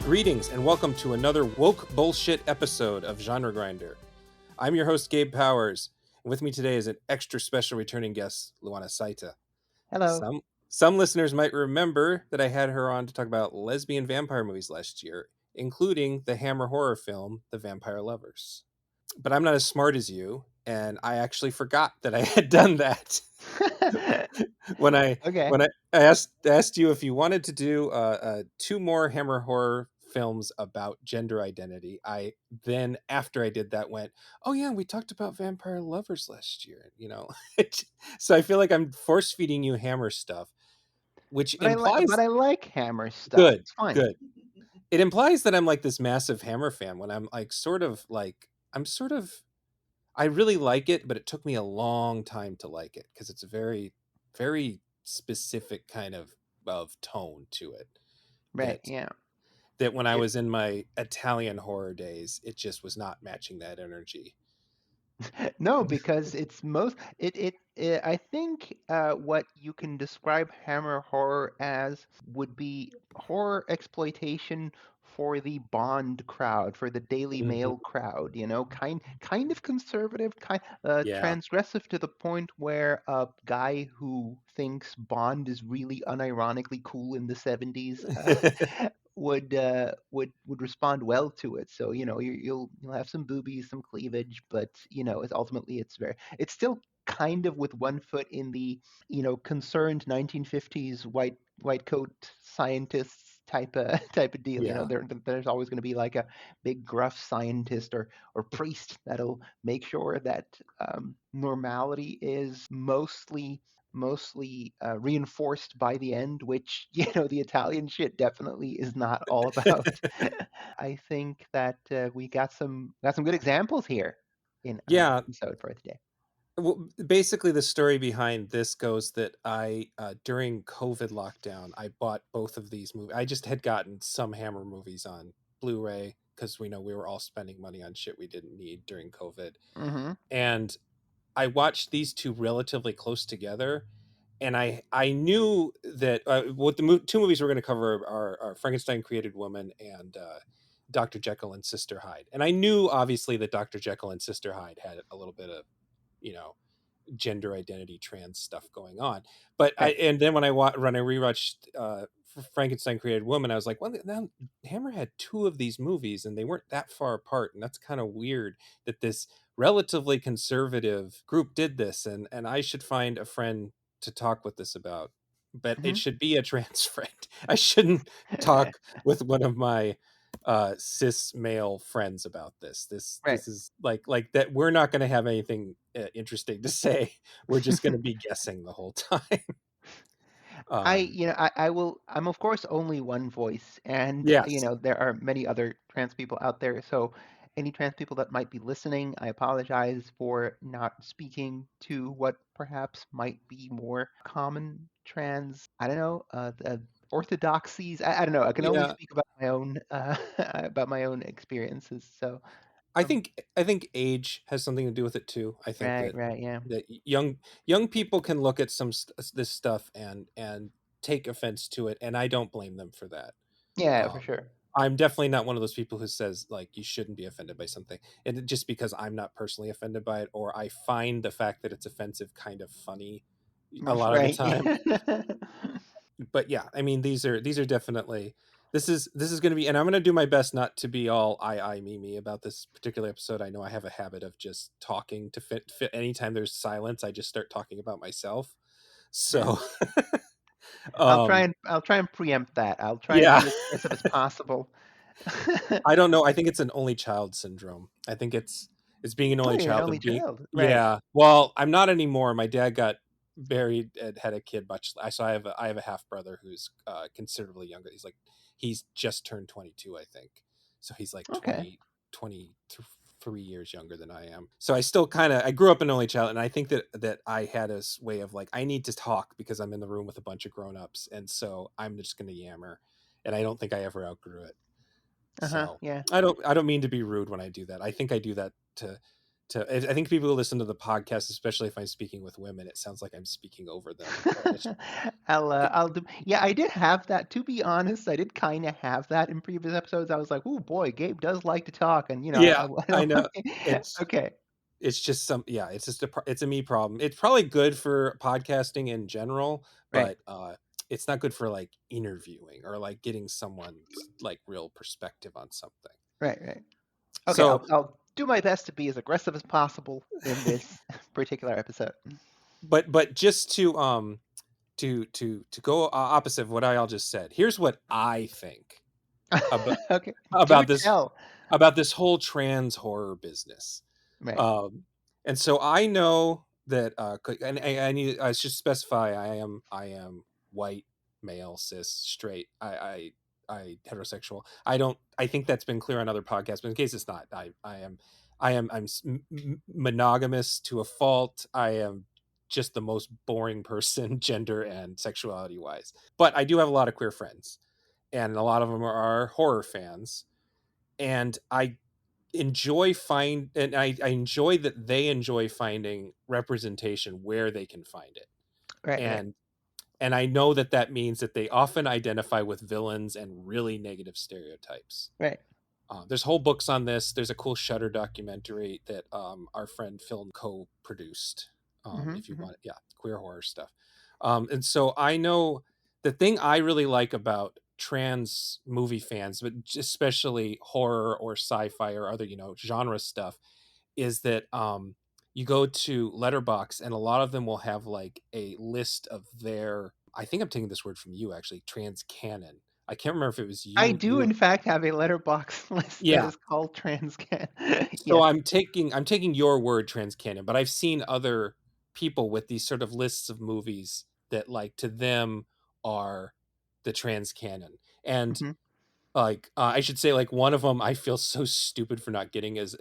Greetings and welcome to another woke bullshit episode of Genre Grinder. I'm your host, Gabe Powers, and with me today is an extra special returning guest, Luana Saitta. Hello. Some listeners might remember that I had her on to talk about lesbian vampire movies last year, including the Hammer horror film, The Vampire Lovers. But I'm not as smart as you, and I actually forgot that I had done that. when I Okay. when I asked you if you wanted to do two more Hammer horror films about gender identity, I then after I did that went, oh yeah, we talked about Vampire Lovers last year, so I feel like I'm force feeding you Hammer stuff, which But implies I like Hammer stuff. good, It's fine. good. It implies that I'm like this massive Hammer fan when I'm like I really like it, but it took me a long time to like it because it's a very, very specific kind of tone to it. Right. That Yeah. that when I It, was in my Italian horror days, it just was not matching that energy. no, because it's I think what you can describe Hammer horror as would be horror exploitation for the Bond crowd, for the Daily Mhm. Mail crowd. Kind of conservative, Yeah. transgressive to the point where a guy who thinks Bond is really unironically cool in the 70s would respond well to it. So you'll have some boobies, some cleavage, but it's still kind of with one foot in the concerned 1950s white coat scientists type of deal. Yeah. There's always going to be like a big gruff scientist or priest that'll make sure that normality is mostly reinforced by the end, which the Italian shit definitely is not all about. I think that we got some good examples here in our Yeah. episode for today. Well, basically, the story behind this goes that I, during COVID lockdown, I bought both of these movies. I just had gotten some Hammer movies on Blu-ray because we know we were all spending money on shit we didn't need during COVID. Mm-hmm. And I watched these two relatively close together, and I knew that what two movies we're going to cover are Frankenstein Created Woman and Dr. Jekyll and Sister Hyde. And I knew obviously that Dr. Jekyll and Sister Hyde had a little bit of you know gender identity trans stuff going on, but Right. and then when I rewatched Frankenstein Created Woman, I was like, well, now Hammer had two of these movies and they weren't that far apart, and that's kind of weird that this relatively conservative group did this, and I should find a friend to talk with this about, but it Mm-hmm. should be a trans friend. I shouldn't talk with one of my cis male friends about this Right. this is like that we're not going to have anything interesting to say. We're just going to be guessing the whole time. I, um you know, I will. I'm of course only one voice, and yes. there are many other trans people out there. So, any trans people that might be listening, I apologize for not speaking to what perhaps might be more common trans. I don't know, orthodoxies. I don't know. I can only Yeah, speak about my own about my own experiences. So, I um, think I think age has something to do with it too. I think right, right, yeah, that young people can look at this stuff and take offense to it, and I don't blame them for that. yeah, for um sure. I'm definitely not one of those people who says like you shouldn't be offended by something, and just because I'm not personally offended by it, or I find the fact that it's offensive kind of funny a lot of the Right. time. But yeah, I mean, these are definitely, this is going to be, and I'm going to do my best not to be all I me about this particular episode. I know I have a habit of just talking to fit anytime there's silence, I just start talking about myself. Yeah. So um I'll try and preempt that. I'll try and yeah. be as aggressive as possible. I don't know. I think it's an only child syndrome. I think it's being an Oh, only you're an child only and being, child. Right. yeah. Well, I'm not anymore. My dad got married and had a kid much. So I have a half brother who's considerably younger. He's just turned 22, I think. So he's like Okay. 23 years younger than I am. So I still I grew up an only child, and I think that I had a way of like, I need to talk because I'm in the room with a bunch of grown-ups, and so I'm just going to yammer, and I don't think I ever outgrew it. Uh-huh. So Yeah. I don't mean to be rude when I do that. I think I do that to I think people who listen to the podcast, especially if I'm speaking with women, it sounds like I'm speaking over them, and it's I'll do. Yeah, I did have that. To be honest, I did kind of have that in previous episodes. I was like, "Oh boy, Gabe does like to talk," and yeah, I know. okay, It's okay, it's just some yeah, it's just it's a me problem. It's probably good for podcasting in general, right, but it's not good for like interviewing or like getting someone's like real perspective on something. right, right. Okay, So, I'll do my best to be as aggressive as possible in this particular episode. but just to go opposite of what I all just said. Here's what I think about Okay, do about this tell. about this whole trans horror business. Right. Um, and so I know that, and I should specify I am white, male, cis, straight. I heterosexual. I think that's been clear on other podcasts, but in case it's not, I'm monogamous to a fault. I am just the most boring person, gender and sexuality wise. But I do have a lot of queer friends, and a lot of them are horror fans, and I enjoy that they enjoy finding representation where they can find it, Right, right, and I know that that means that they often identify with villains and really negative stereotypes. right. There's whole books on this. There's a cool Shutter documentary that our friend Phil co-produced. Hmm, If you hmm. want, yeah, queer horror stuff. And so I know the thing I really like about trans movie fans, but especially horror or sci-fi or other genre stuff, is that you go to Letterbox and a lot of them will have like a list of their. I think I'm taking this word from you actually. Trans canon. I can't remember if it was I you. do, in fact, have a letterbox list that Yeah, is called Transcan. so Yes. I'm taking your word trans canon, but I've seen other people with these sort of lists of movies that like to them are the trans canon. And Hmm. like I should say like one of them I feel so stupid for not getting is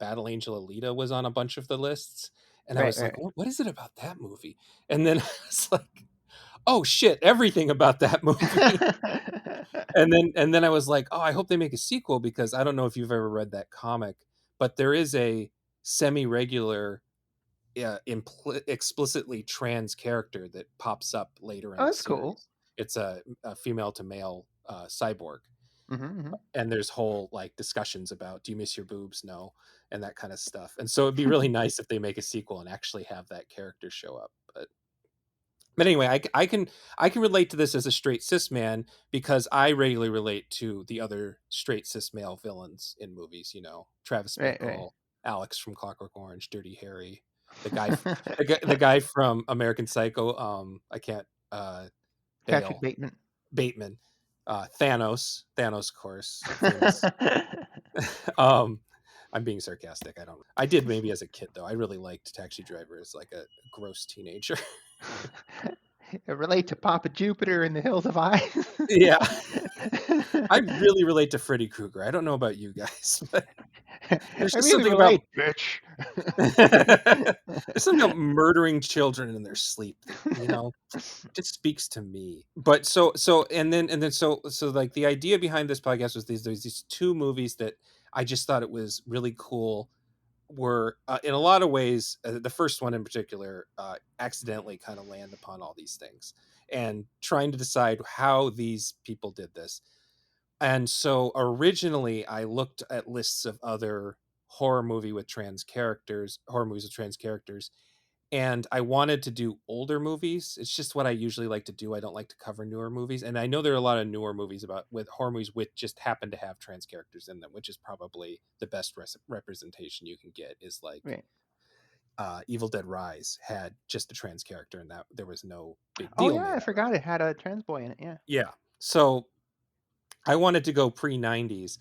Battle Angel Alita was on a bunch of the lists, and I Right, was like, right. what is it about that movie? And then I was like, oh shit, everything about that movie. And then I was like, oh, I hope they make a sequel, because I don't know if you've ever read that comic, but there is a semi-regular, explicitly trans character that pops up later in Oh, the that's cool. series. It's a female to male cyborg, Hmm, hmm. and there's whole like discussions about, do you miss your boobs? No, and that kind of stuff. And so it'd be really nice if they make a sequel and actually have that character show up. But anyway, I can relate to this as a straight cis man, because I regularly relate to the other straight cis male villains in movies. Travis Right, right. Bickle, Alex from Clockwork Orange, Dirty Harry, the guy from American Psycho. I can't Patrick Bale Bateman. Bateman, Thanos, of course, famous. um, I'm being sarcastic. I did maybe as a kid though. I really liked Taxi Driver as like a gross teenager. Relate to Papa Jupiter in the Hills of Eyes. Yeah. I really relate to Freddy Krueger. I don't know about you guys, but there's I just really something about relate, bitch. there's something about murdering children in their sleep that, just speaks to me. But so like the idea behind this podcast was there's these two movies that I just thought it was really cool, were in a lot of ways, the first one in particular, accidentally kind of land upon all these things, and trying to decide how these people did this. And so originally I looked at lists of other horror movies with trans characters, and I wanted to do older movies. It's just what I usually like to do. I don't like to cover newer movies, and I know there are a lot of newer movies about with horror movies with just happen to have trans characters in them, which is probably the best representation you can get. Is like Right. Evil Dead Rise had just a trans character, and that there was no big Oh deal yeah, made I out of forgot it had a trans boy in it. Yeah. it. Yeah, so I wanted to go pre 90s,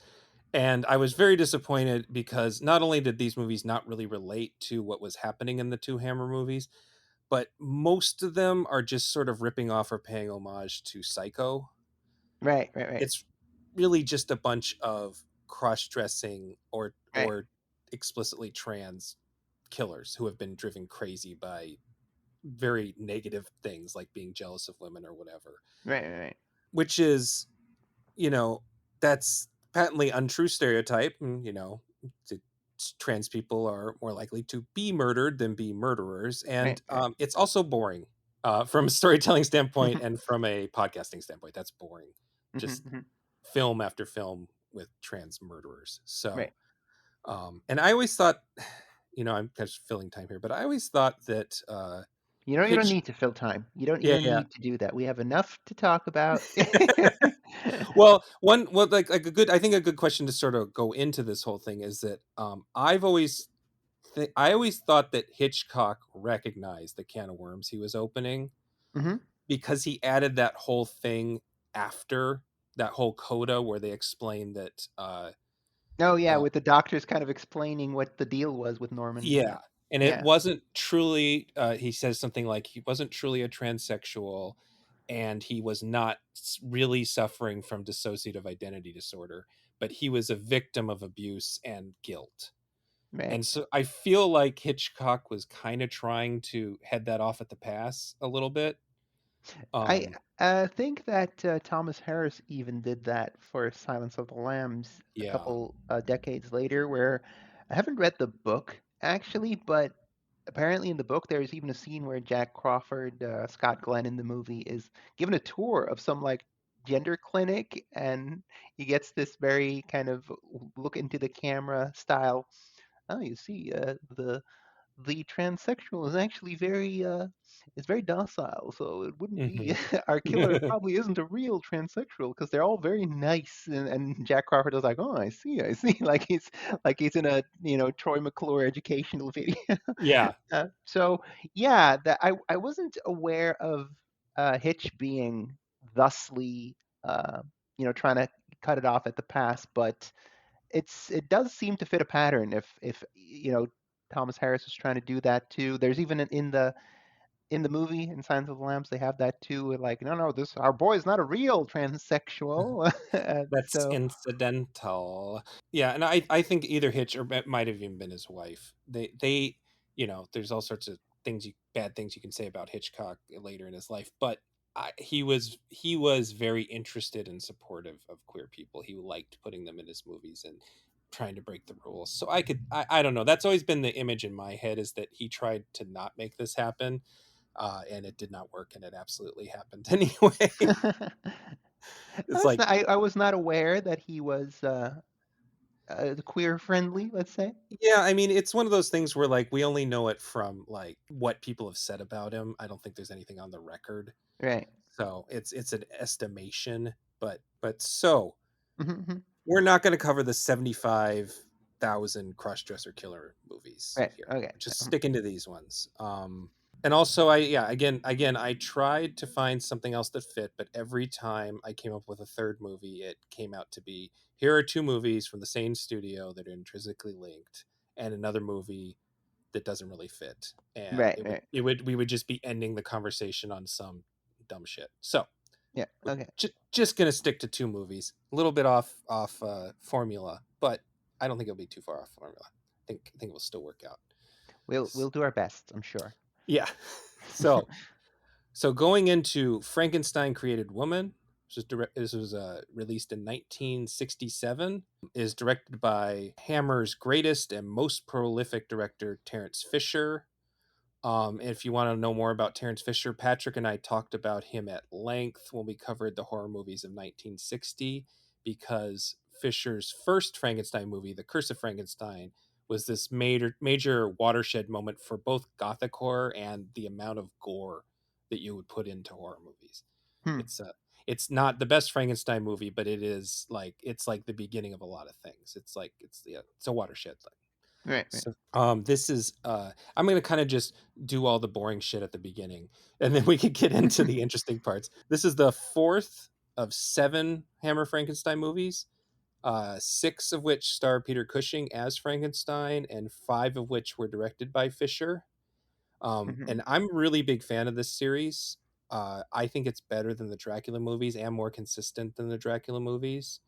and I was very disappointed because not only did these movies not really relate to what was happening in the two Hammer movies, but most of them are just sort of ripping off or paying homage to Psycho. Right, right, right, It's really just a bunch of cross-dressing right, or explicitly trans killers who have been driven crazy by very negative things like being jealous of women or whatever, right, right, right. which is, you know, that's patently untrue stereotype, and to trans people are more likely to be murdered than be murderers, Right, and right. it's also boring from a storytelling standpoint and from a podcasting standpoint. That's boring. Mhm, Just mhm. film after film with trans murderers. So, Right. and I always thought, I'm just filling time here, but I always thought that You don't Hitch, need to fill time. You yeah, don't yeah. need to do that. We have enough to talk about. Well, like a good, I think a good question to sort of go into this whole thing is that I always thought that Hitchcock recognized the can of worms he was opening Mhm. because he added that whole thing after that whole coda where they explain that Oh, yeah, uh with the doctors kind of explaining what the deal was with Norman. Yeah. yeah, and it Yeah. wasn't truly he says something like he wasn't truly a transsexual, and he was not really suffering from dissociative identity disorder, but he was a victim of abuse and guilt. Right. And so I feel like Hitchcock was kind of trying to head that off at the pass a little bit. I Um, think that Thomas Harris even did that for Silence of the Lambs a yeah. couple decades later, where I haven't read the book actually, but apparently in the book there's even a scene where Jack Crawford, Scott Glenn in the movie, is given a tour of some like gender clinic, and he gets this very kind of look into the camera style. Oh, you see, the transsexual is actually very docile, so it wouldn't be Mhm. our killer probably isn't a real transsexual because they're all very nice. And Jack Crawford was like, oh, I see, like he's in a Troy McClure educational video. Yeah. So yeah, that I wasn't aware of Hitch being thusly uh, trying to cut it off at the pass, but it does seem to fit a pattern if Thomas Harris is trying to do that too. There's even in the movie in Silence of the Lambs they have that too. Like, no, this our boy is not a real transsexual. That's So incidental. Yeah, and I think either Hitch or it might have even been his wife. There's all sorts of bad things you can say about Hitchcock later in his life, but he was very interested and supportive of queer people. He liked putting them in his movies and trying to break the rules. So I don't know. That's always been the image in my head, is that he tried to not make this happen, and it did not work, and it absolutely happened anyway. It's that's like, not, I was not aware that he was queer friendly. Let's say. yeah, I mean, it's one of those things where like we only know it from like what people have said about him. I don't think there's anything on the record. Right. So it's an estimation, but Hmm. we're not going to cover the 75,000 cross-dresser killer movies Right. here. Okay. We're just sticking to these ones. And also again I tried to find something else that fit, but every time I came up with a third movie, it came out to be, here are two movies from the same studio that are intrinsically linked, and another movie that doesn't really fit, and Right. Right. we would just be ending the conversation on some dumb shit. So Yeah. we're Okay. just gonna stick to two movies, a little bit off formula, but I don't think it'll be too far off formula. I think it will still work out. We'll do our best, I'm sure. Yeah. so So going into Frankenstein Created Woman, this was released in 1967, is directed by Hammer's greatest and most prolific director, Terence Fisher. If you want to know more about Terence Fisher, Patrick and I talked about him at length when we covered the horror movies of 1960, because Fisher's first Frankenstein movie, The Curse of Frankenstein, was this major watershed moment for both gothic horror and the amount of gore that you would put into horror movies. Hmm. It's not the best Frankenstein movie, but it's like the beginning of a lot of things. It's a watershed thing. Right. Right. So this is I'm gonna kind of just do all the boring shit at the beginning, and then we can get into the interesting parts. This is the fourth of seven Hammer Frankenstein movies, six of which star Peter Cushing as Frankenstein, and five of which were directed by Fisher. Hmm. And I'm a really big fan of this series. I think it's better than the Dracula movies and more consistent than the Dracula movies.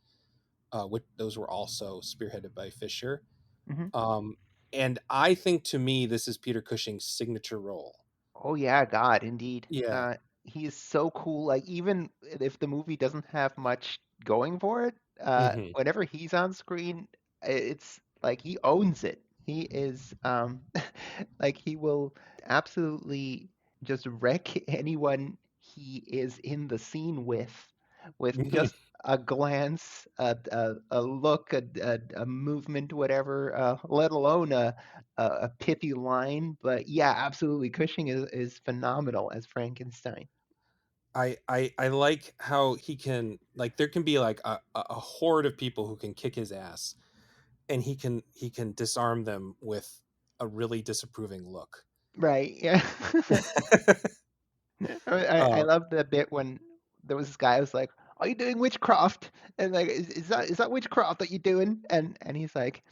Which those were also spearheaded by Fisher. Hmm. Um, and I think, to me, this is Peter Cushing's signature role. Oh yeah, God, indeed. Yeah. He is so cool. Like even if the movie doesn't have much going for it, Hmm. whenever he's on screen, it's Like he owns it. He is like he will absolutely just wreck anyone he is in the scene with just a glance, a look, a movement, whatever, let alone a pithy line. But yeah, absolutely, Cushing is phenomenal as Frankenstein. I like how he can, like, there can be like a horde of people who can kick his ass, and he can disarm them with a really disapproving look. Right, yeah. I uh love the bit when there was this guy who was like, "Are you doing witchcraft?" And like, is that witchcraft that you're doing? And he's like,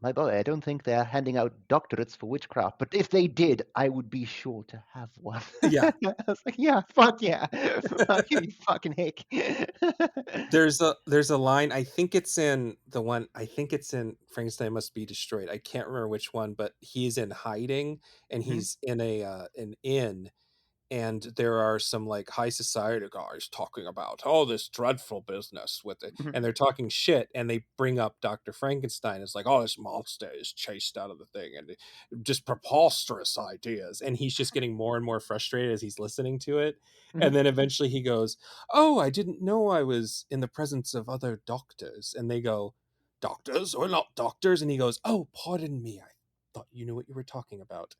"My boy, I don't think they're handing out doctorates for witchcraft, but if they did, I would be sure to have one." yeah, I was like, "Yeah, fuck yeah, fuck you, you fucking hick." there's a line, I think it's in the one, I think it's in Frankenstein Must Be Destroyed, I can't remember which one, but he's in hiding, and Mhm, he's in a an inn, and there are some like high society guys talking about this dreadful business with it, mhm. and they're talking shit, and they bring up Dr. Frankenstein. It's like, this monster is chased out of the thing, and just preposterous ideas, and he's just getting more and more frustrated as he's listening to it. And Mhm. then eventually he goes, "Oh, I didn't know I was in the presence of other doctors." And they go, "Doctors? We're not doctors." And he goes, "Oh, pardon me, I thought you knew what you were talking about."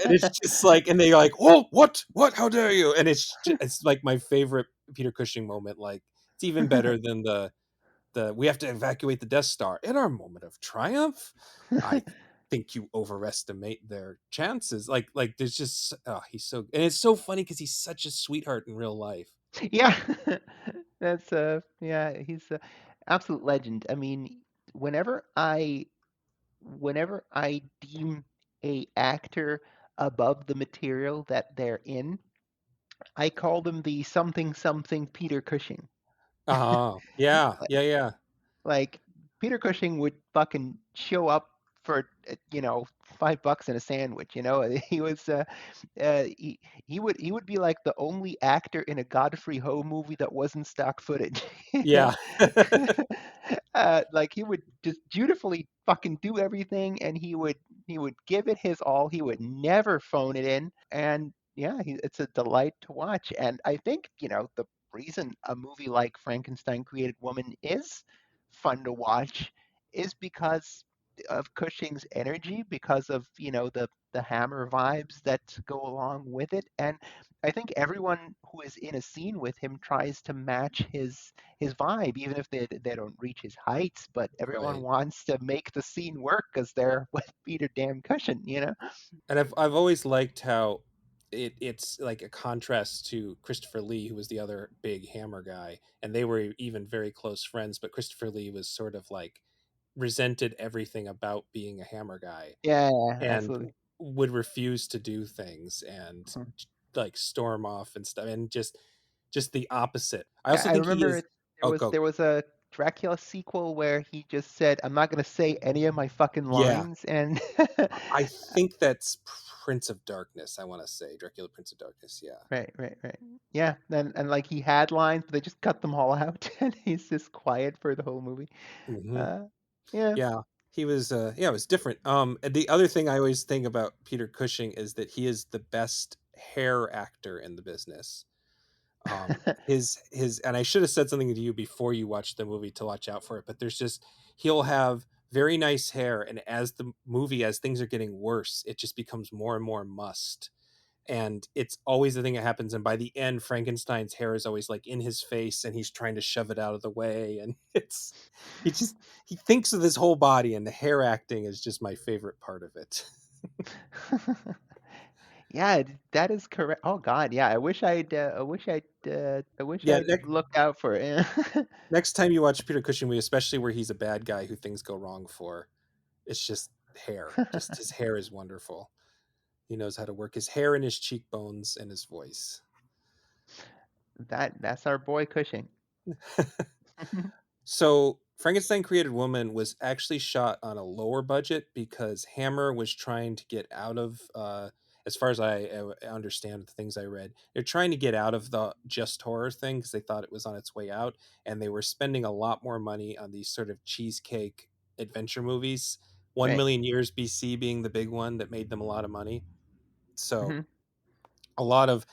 And it's just like, and they like, "Oh, what, how dare you?" And it's like my favorite Peter Cushing moment. Like, it's even better than the "we have to evacuate the Death Star." In our moment of triumph, I think you overestimate their chances. Like there's just, he's so, and it's so funny because he's such a sweetheart in real life. Yeah, that's yeah, he's a absolute legend. I mean, whenever I whenever I deem a actor above the material that they're in, I call them the something something Peter Cushing. Yeah, Like, yeah, yeah, like Peter Cushing would fucking show up for $5 and a sandwich. He was he would be like the only actor in a Godfrey Ho movie that wasn't stock footage. you know, yeah. like he would just dutifully fucking do everything, and he would give it his all. He would never phone it in, and yeah, it's a delight to watch. And I think the reason a movie like Frankenstein Created Woman is fun to watch is because of Cushing's energy, because of the Hammer vibes that go along with it. And I think everyone who is in a scene with him tries to match his vibe, even if they don't reach his heights. But everyone Right. wants to make the scene work because they're with Peter damn Cushing. And I've always liked how it's like a contrast to Christopher Lee, who was the other big Hammer guy, and they were even very close friends. But Christopher Lee was sort of like resented everything about being a Hammer guy, Yeah, and absolutely. would refuse to do things, and Mhm. like storm off and stuff, and just the opposite. I Yeah, also I think he remember is. there Oh, was go. there was a Dracula sequel where he just said, "I'm not going to say any of my fucking Yeah, lines," and I think that's Prince of Darkness. I want to say Dracula, Prince of Darkness. Yeah. right, right, right. Yeah, and like he had lines, but they just cut them all out, and he's just quiet for the whole movie. Hmm. Uh, yeah. Yeah, he was. Yeah, it was different. And the other thing I always think about Peter Cushing is that he is the best hair actor in the business. His, and I should have said something to you before you watched the movie to watch out for it. But there's just, he'll have very nice hair, and as the movie, as things are getting worse, it just becomes more and more mussed, and it's always the thing that happens, and by the end Frankenstein's hair is always like in his face, and he's trying to shove it out of the way, and he just he thinks of his whole body, and the hair acting is just my favorite part of it. Yeah, that is correct. Oh God, yeah. I wish Yeah, I'd looked out for it. next time you watch Peter Cushing movie, especially where he's a bad guy who things go wrong for, it's just hair, just his hair is wonderful. He knows how to work his hair and his cheekbones and his voice. That's our boy Cushing. So Frankenstein Created Woman was actually shot on a lower budget because Hammer was trying to get out of, as far as I understand the things I read, they're trying to get out of the just horror thing because they thought it was on its way out, and they were spending a lot more money on these sort of cheesecake adventure movies. One Right. Million Years BC being the big one that made them a lot of money. So Hmm. a lot of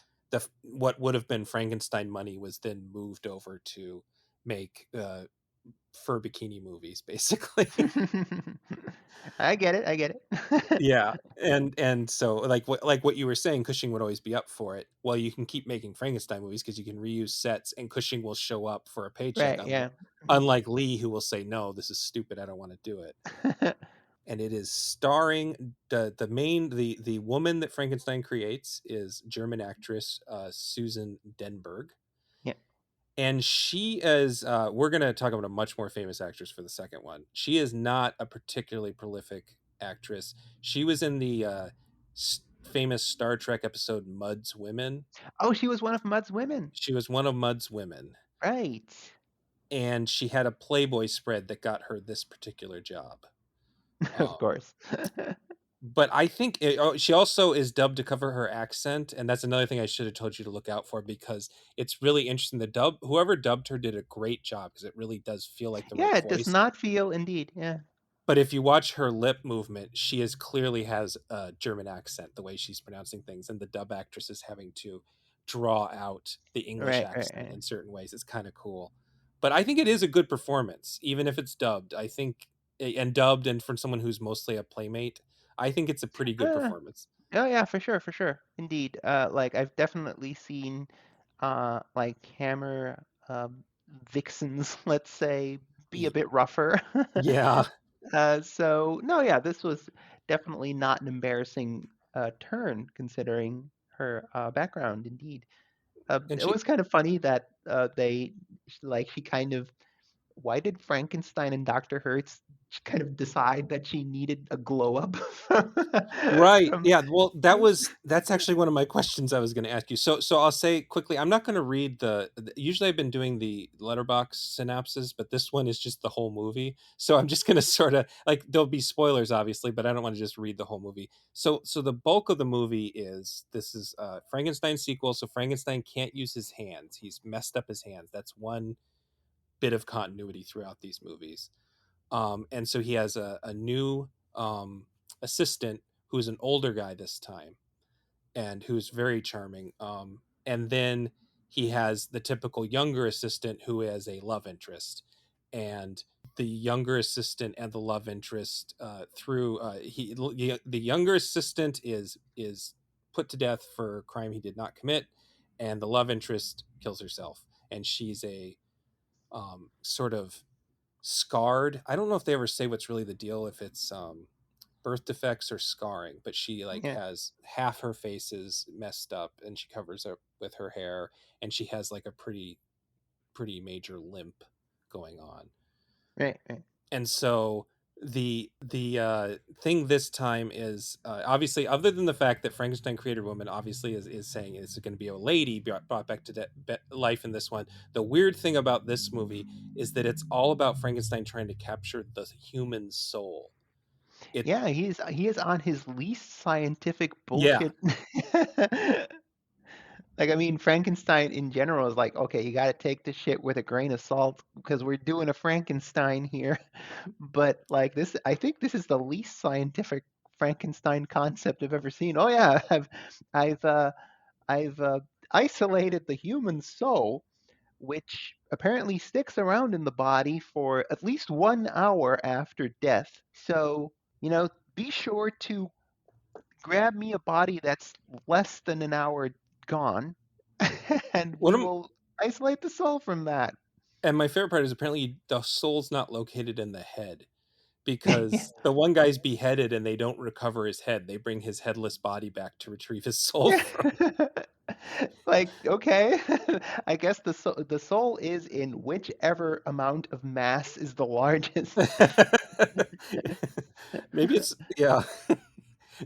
what would have been Frankenstein money was then moved over to make fur bikini movies, basically. I get it. I get it. Yeah, and so like what you were saying, Cushing would always be up for it. Well, you can keep making Frankenstein movies because you can reuse sets, and Cushing will show up for a paycheck. Right. Yeah. Hmm. Unlike Lee, who will say, "No, this is stupid. I don't want to do it." And it is starring the woman that Frankenstein creates is German actress Susan Denberg, Yeah. and she is we're going to talk about a much more famous actress for the second one. She is not a particularly prolific actress. She was in the famous Star Trek episode Mud's Women. Oh, she was one of Mud's women. She was one of Mud's women, Right. and she had a Playboy spread that got her this particular job. Of um, course. but I think she also is dubbed to cover her accent, and that's another thing I should have told you to look out for, because it's really interesting. The dub, whoever dubbed her, did a great job because it really does feel like the right Yeah, it does voice. not feel indeed. Yeah. But if you watch her lip movement, she is clearly has a German accent, the way she's pronouncing things, and the dub actress is having to draw out the English Right. Right. accent Right. in certain ways. It's kind of cool. But I think it is a good performance, even if it's dubbed. I think, and dubbed, and from someone who's mostly a playmate, I think it's a pretty good Uh, performance. oh yeah, for sure, for sure. Indeed. Like I've definitely seen like Hammer vixens, let's say, be a Y- bit rougher. Yeah, So no, yeah, this was definitely not an embarrassing turn considering her background, indeed. and It she was kind of funny that she kind of, why did Frankenstein and Dr. Hertz kind of decide that she needed a glow up right. from Yeah, well, that's actually one of my questions I was going to ask you. So I'll say quickly, I'm not going to read usually I've been doing the letterbox synopsis, but this one is just the whole movie. So I'm just going to sort of like, there'll be spoilers obviously, but I don't want to just read the whole movie. So the bulk of the movie is, this is Frankenstein sequel, so Frankenstein can't use his hands. He's messed up his hands. That's one bit of continuity throughout these movies. And so he has a new assistant who's an older guy this time, and who's very charming. And then he has the typical younger assistant who is a love interest, and the younger assistant and the love interest through the younger assistant is put to death for a crime he did not commit, and the love interest kills herself, and she's a sort of scarred. I don't know if they ever say what's really the deal, if it's birth defects or scarring, but she like yeah, has half her face is messed up, and she covers it with her hair, and she has like a pretty major limp going on. right, right. And so the thing this time is obviously, other than the fact that Frankenstein Created Woman obviously is saying it's going to be a lady brought back to life in this one. The weird thing about this movie is that it's all about Frankenstein trying to capture the human soul. It Yeah, he is on his least scientific Yeah. bullshit. Like, I mean, Frankenstein in general is like, okay, you got to take this shit with a grain of salt because we're doing a Frankenstein here. But like this, I think this is the least scientific Frankenstein concept I've ever seen. Oh yeah, I've uh, I've isolated the human soul, which apparently sticks around in the body for at least 1 hour after death. So, be sure to grab me a body that's less than an hour gone, and One we of will isolate the soul from that. And my favorite part is apparently the soul's not located in the head, Yeah. because the one guy's beheaded and they don't recover his head. They bring his headless body back to retrieve his soul from. Like, okay, I guess the soul is in whichever amount of mass is the largest. Maybe it's, yeah.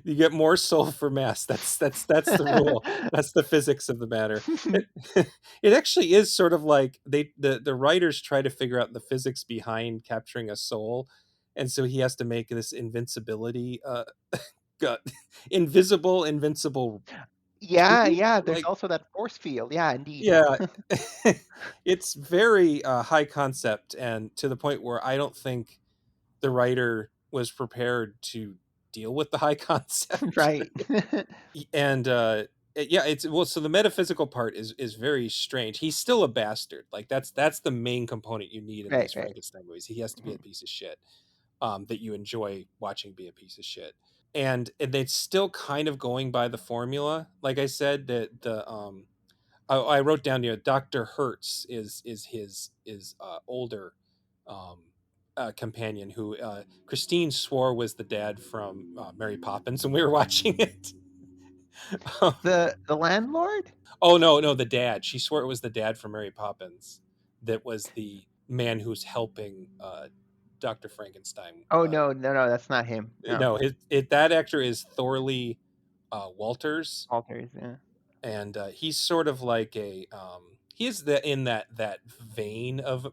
You get more soul for mass. That's the rule. That's the physics of the matter. It, it actually is sort of like the writers try to figure out the physics behind capturing a soul, and so he has to make this invincibility got invincible Yeah, tube, yeah, there's like, also that force field. Yeah, indeed. yeah. It's very high concept, and to the point where I don't think the writer was prepared to deal with the high concept. Right. And yeah, it's well, so the metaphysical part is very strange. He's still a bastard. Like that's the main component you need in Right, these right. Frankenstein movies. He has to be a Mhm. piece of shit, that you enjoy watching be a piece of shit. And it's still kind of going by the formula. Like I said, that the I wrote down here Dr. Hertz is his older um companion, who Christine swore was the dad from Mary Poppins when we were watching it. The landlord? Oh no, the dad. She swore it was the dad from Mary Poppins that was the man who's helping Dr. Frankenstein. Oh no, no, no, that's not him. No. No, that actor is Thorley Walters, Alters, yeah. and he's sort of like a he's the in that vein of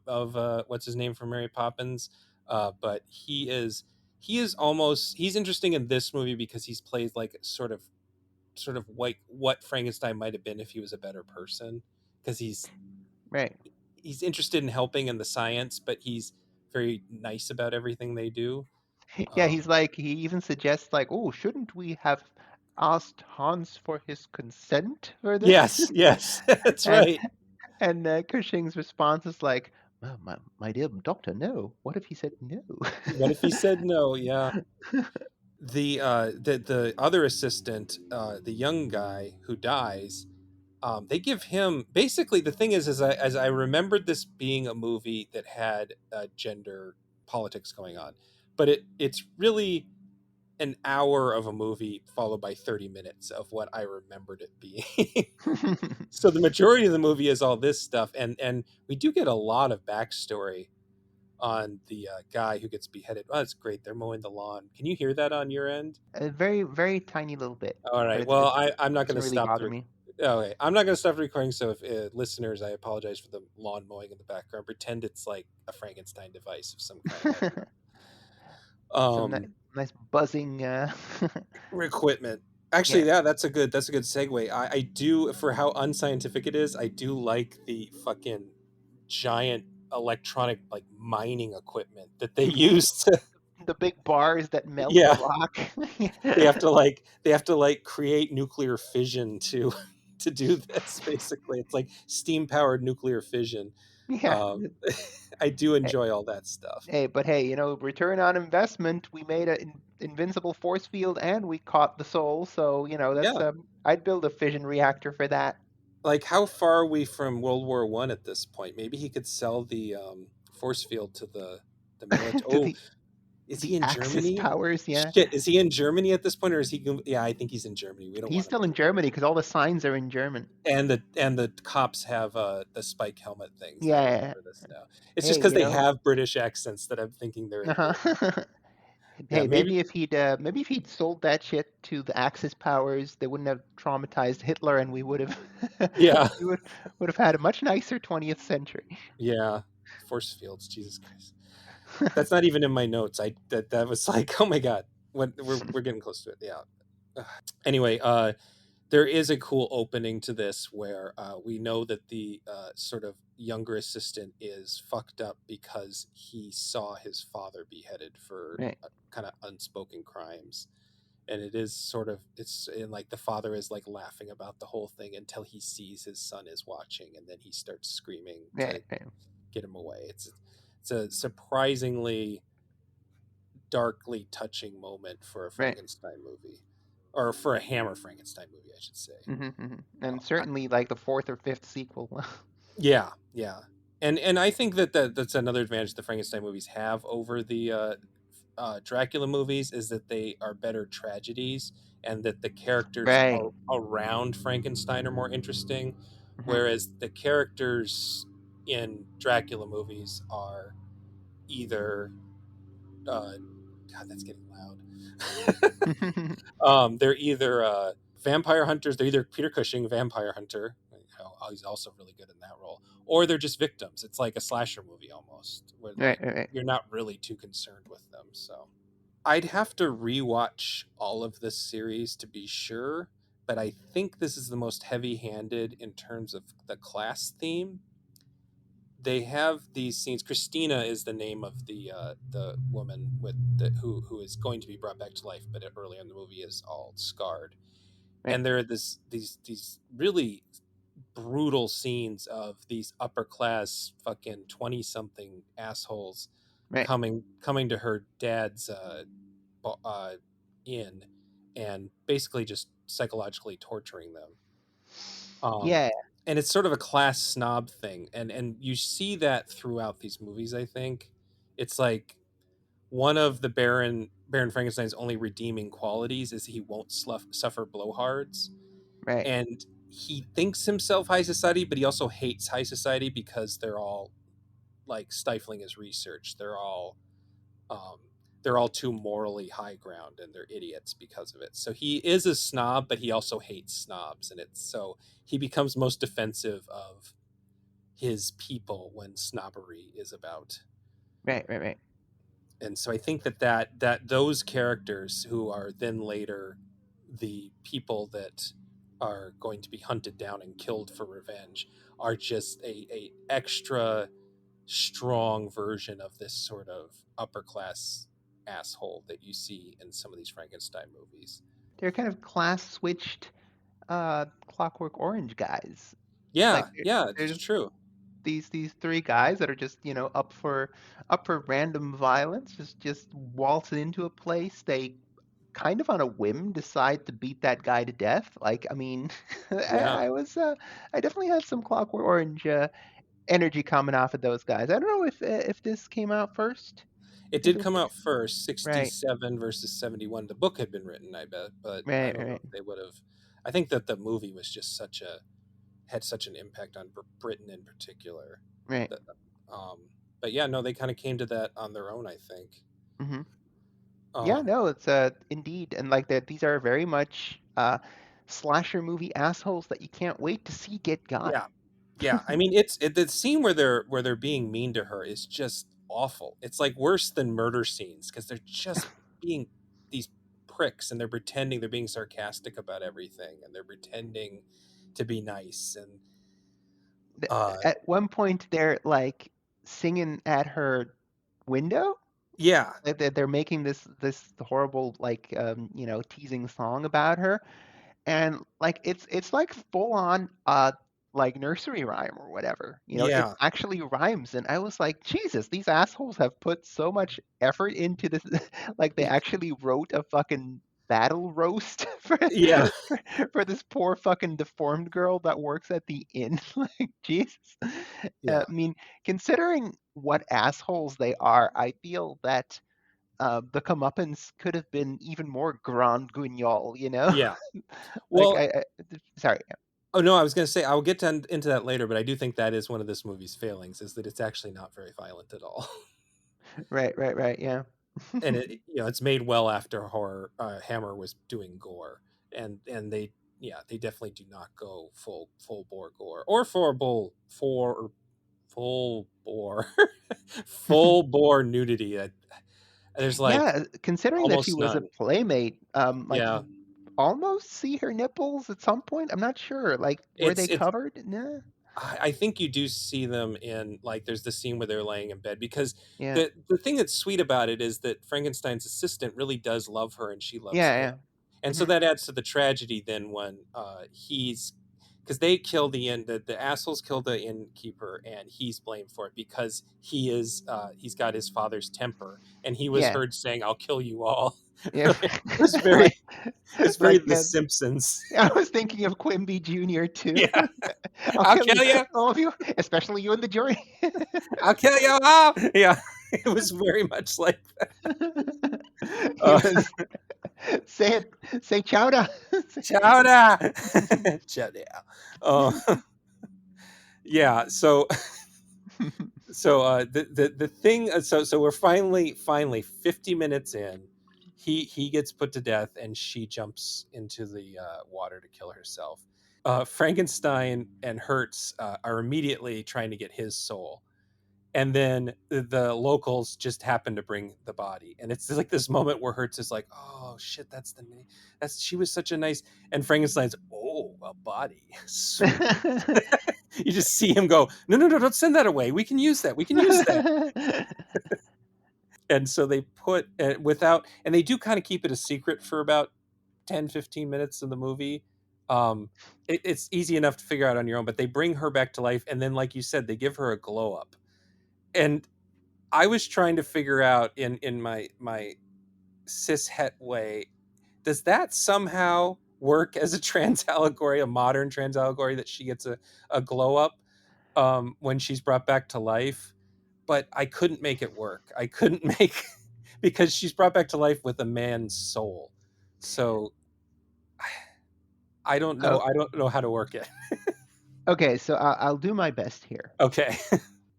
what's his name from Mary Poppins, but he is almost he's interesting in this movie because he's plays like sort of like what Frankenstein might have been if he was a better person, because Right. he's interested in helping in the science, but he's very nice about everything they do. Yeah, Um, he's like he even suggests like, "Oh, shouldn't we have asked Hans for his consent for this?" yes, yes, that's And right. Cushing's response is like, my dear doctor, no. What if he said no?" What if he said no? Yeah. The other assistant, the young guy who dies, they give him basically the thing is as I remembered this being a movie that had gender politics going on, but it's really an hour of a movie followed by 30 minutes of what I remembered it being. So the majority of the movie is all this stuff, and we do get a lot of backstory on the guy who gets beheaded. Oh, that's great. They're mowing the lawn. Can you hear that on your end? A very, very tiny little bit, All but right. it's Well, it I'm not going doesn't to really stop bother me. okay, I'm not going to stop the recording. So, if listeners, I apologize for the lawn mowing in the background. Pretend it's like a Frankenstein device of some kind. I don't know. Some nice buzzing. Equipment. Actually, Yeah. yeah, that's a good segue. I do, for how unscientific it is. I do like the fucking giant electronic like mining equipment that they use to. The big bars that melt the Yeah, rock. they have to like create nuclear fission to to do this. Basically, it's like steam powered nuclear fission. Yeah. um I do Hey, enjoy all that stuff. but hey, return on investment. We made an invincible force field and we caught the soul. So, that's Yeah, I'd build a fission reactor for that. like how far are we from World War I at this point? Maybe he could sell the force field to the military. To Oh, is the he in Axis Germany? powers, yeah. Shit, is he in Germany at this point, or is he yeah, I think he's in Germany. We don't He's want him still in in Japan. Germany because all the signs are in German. And the cops have the spike helmet things. I Yeah. remember this now. It's just Hey, because they have British accents that I'm thinking they're in Britain. uh-huh. Yeah, Hey, maybe. maybe if he'd sold that shit to the Axis powers, they wouldn't have traumatized Hitler, and we would have Yeah, we would have had a much nicer 20th century. yeah. Force fields, Jesus Christ. That's not even in my notes. That was like, oh my god, what we're getting close to it. Yeah. Anyway, there is a cool opening to this where we know that the sort of younger assistant is fucked up because he saw his father beheaded for Right, kind of unspoken crimes. And it is sort of it's and like the father is like laughing about the whole thing until he sees his son is watching, and then he starts screaming right, to get him away. It's a surprisingly darkly touching moment for a right. Frankenstein movie, or for a Hammer Frankenstein movie, I should say. And I, certainly like the fourth or fifth sequel. yeah, yeah, and I think that's another advantage the Frankenstein movies have over the Dracula movies, is that they are better tragedies, and that the characters Right. around Frankenstein are more interesting, hmm whereas the characters in Dracula movies are either God, that's getting loud. They're either vampire hunters. They're either Peter Cushing, vampire hunter. He's also really good in that role, or they're just victims. It's like a slasher movie almost, where Right, like right, right. you're not really too concerned with them. So I'd have to rewatch all of this series to be sure, but I think this is the most heavy-handed in terms of the class theme. they have these scenes. Christina is the name of the woman with the, who is going to be brought back to life, but early in the movie is all scarred. Right, And there are these really brutal scenes of these upper class fucking 20 something assholes right. coming to her dad's uh, inn and basically just psychologically torturing them. Um, Yeah, and it's sort of a class snob thing, and you see that throughout these movies. I think it's like one of the Baron Frankenstein's only redeeming qualities is he won't suffer blowhards, right, and he thinks himself high society, but he also hates high society because they're all like stifling his research. Um, they're all too morally high ground and they're idiots because of it. So he is a snob, but he also hates snobs, and it's so he becomes most defensive of his people when snobbery is about. right, right, right. And so I think that those characters who are then later the people that are going to be hunted down and killed for revenge are just a extra strong version of this sort of upper class asshole that you see in some of these Frankenstein movies. They're kind of class switched Clockwork Orange guys. Like Yeah, they're, yeah, they're it's just true. these three guys that are just up for random violence, just waltzing into a place. They kind of on a whim decide to beat that guy to death. Like, I mean, Yeah, I definitely had some Clockwork Orange energy coming off of those guys. I don't know if this came out first. it I think did it was come out first, right, 67 versus 71. The book had been written, I bet, but I right, don't know right, if they would have. I think that the movie was just had such an impact on Britain in particular. right. That, um, but yeah, no, they kind of came to that on their own, I think. Hmm. Yeah, Um, no, it's indeed, and like that, these are very much slasher movie assholes that you can't wait to see get got. yeah, yeah. I mean, the scene where they're being mean to her is just awful. It's like worse than murder scenes because they're just being these pricks and they're pretending they're being sarcastic about everything and they're pretending to be nice and Th- uh, At one point, they're like singing at her window. yeah, Like they're making this horrible like teasing song about her, and like it's like full on like nursery rhyme or whatever. It yeah, actually rhymes, and I was like, Jesus, these assholes have put so much effort into this. Like they actually wrote a fucking battle roast yeah, for, for this poor fucking deformed girl that works at the inn. Like, Jesus. yeah, I mean, considering what assholes they are, I feel that the comeuppance could have been even more grand guignol, you know? yeah. Like, Well, sorry. oh no, I was going to say I will get into that later, but I do think that is one of this movie's failings is that it's actually not very violent at all. Right, right, right. Yeah. And it it's made well after horror Hammer was doing gore, and they they definitely do not go full bore gore or full bore full bore nudity. There's like Yeah, considering that she almost was a none. playmate, like Yeah, you almost see her nipples at some point. I'm not sure. Like, were they it's covered? Nah. I think you do see them in like there's the scene where they're laying in bed because Yeah. the thing that's sweet about it is that Frankenstein's assistant really does love her and she loves him, Yeah, and yeah. so that adds to the tragedy then when he's because they kill the assholes kill the innkeeper and he's blamed for it because he's got his father's temper and he was Yeah. heard saying I'll kill you all. Yeah. Right? It's very Like it's very like The Simpsons. I was thinking of Quimby Jr. too. Yeah, I'll I'll kill you, kill you. all of you, especially you in the jury. I'll kill you all. Yeah, it was very much like He uh, was say it, say chowder. chowder, chowder. Uh, yeah. The thing. So we're finally 50 minutes in. He gets put to death, and she jumps into the water to kill herself. Frankenstein and Hertz are immediately trying to get his soul, and then the locals just happen to bring the body, and it's like this moment where Hertz is like, oh shit, that's she was such a nice, and Frankenstein's, oh, a body, sweet. You just see him go, no, no, no, don't send that away, we can use that. And so they put without, and they do kind of keep it a secret for about 10-15 minutes of the movie. It's easy enough to figure out on your own, but they bring her back to life, and then like you said, they give her a glow up. And I was trying to figure out in my cis het way, does that somehow work as a trans allegory, a modern trans allegory, that she gets a glow up when she's brought back to life? But I couldn't make it work. I couldn't make because she's brought back to life with a man's soul. So I don't know. Oh, I don't know how to work it. okay, so I'll do my best here. Okay.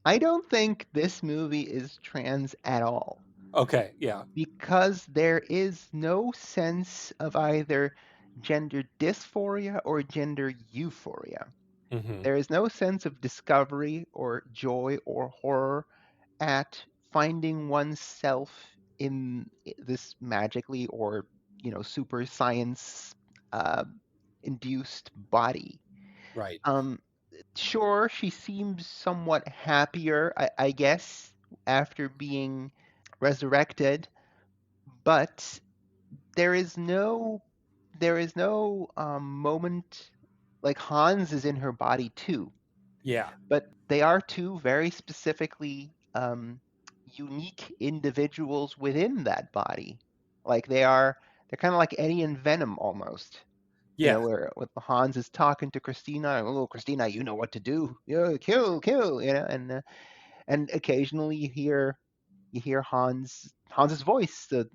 I don't think this movie is trans at all Okay. Yeah. because there is no sense of either gender dysphoria or gender euphoria. Hmm. There is no sense of discovery or joy or horror at finding oneself in this magically or super science uh, induced body. Right. Um, sure, she seems somewhat happier, I guess, after being resurrected, but there is no moment like Hans is in her body too, Yeah. but they are two very specifically unique individuals within that body. Like they're kind of like Eddie and Venom almost. Yeah. Where with Hans is talking to Christina, oh Christina, you know what to do, kill, kill, and occasionally you hear Hans's voice to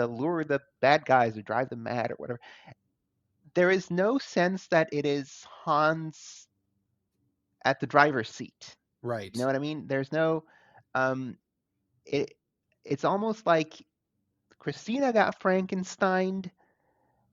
lure the bad guys or drive them mad or whatever. There is no sense that it is Hans at the driver's seat. You know Right. what I mean? There's no um it it's almost like Christina got Frankensteined,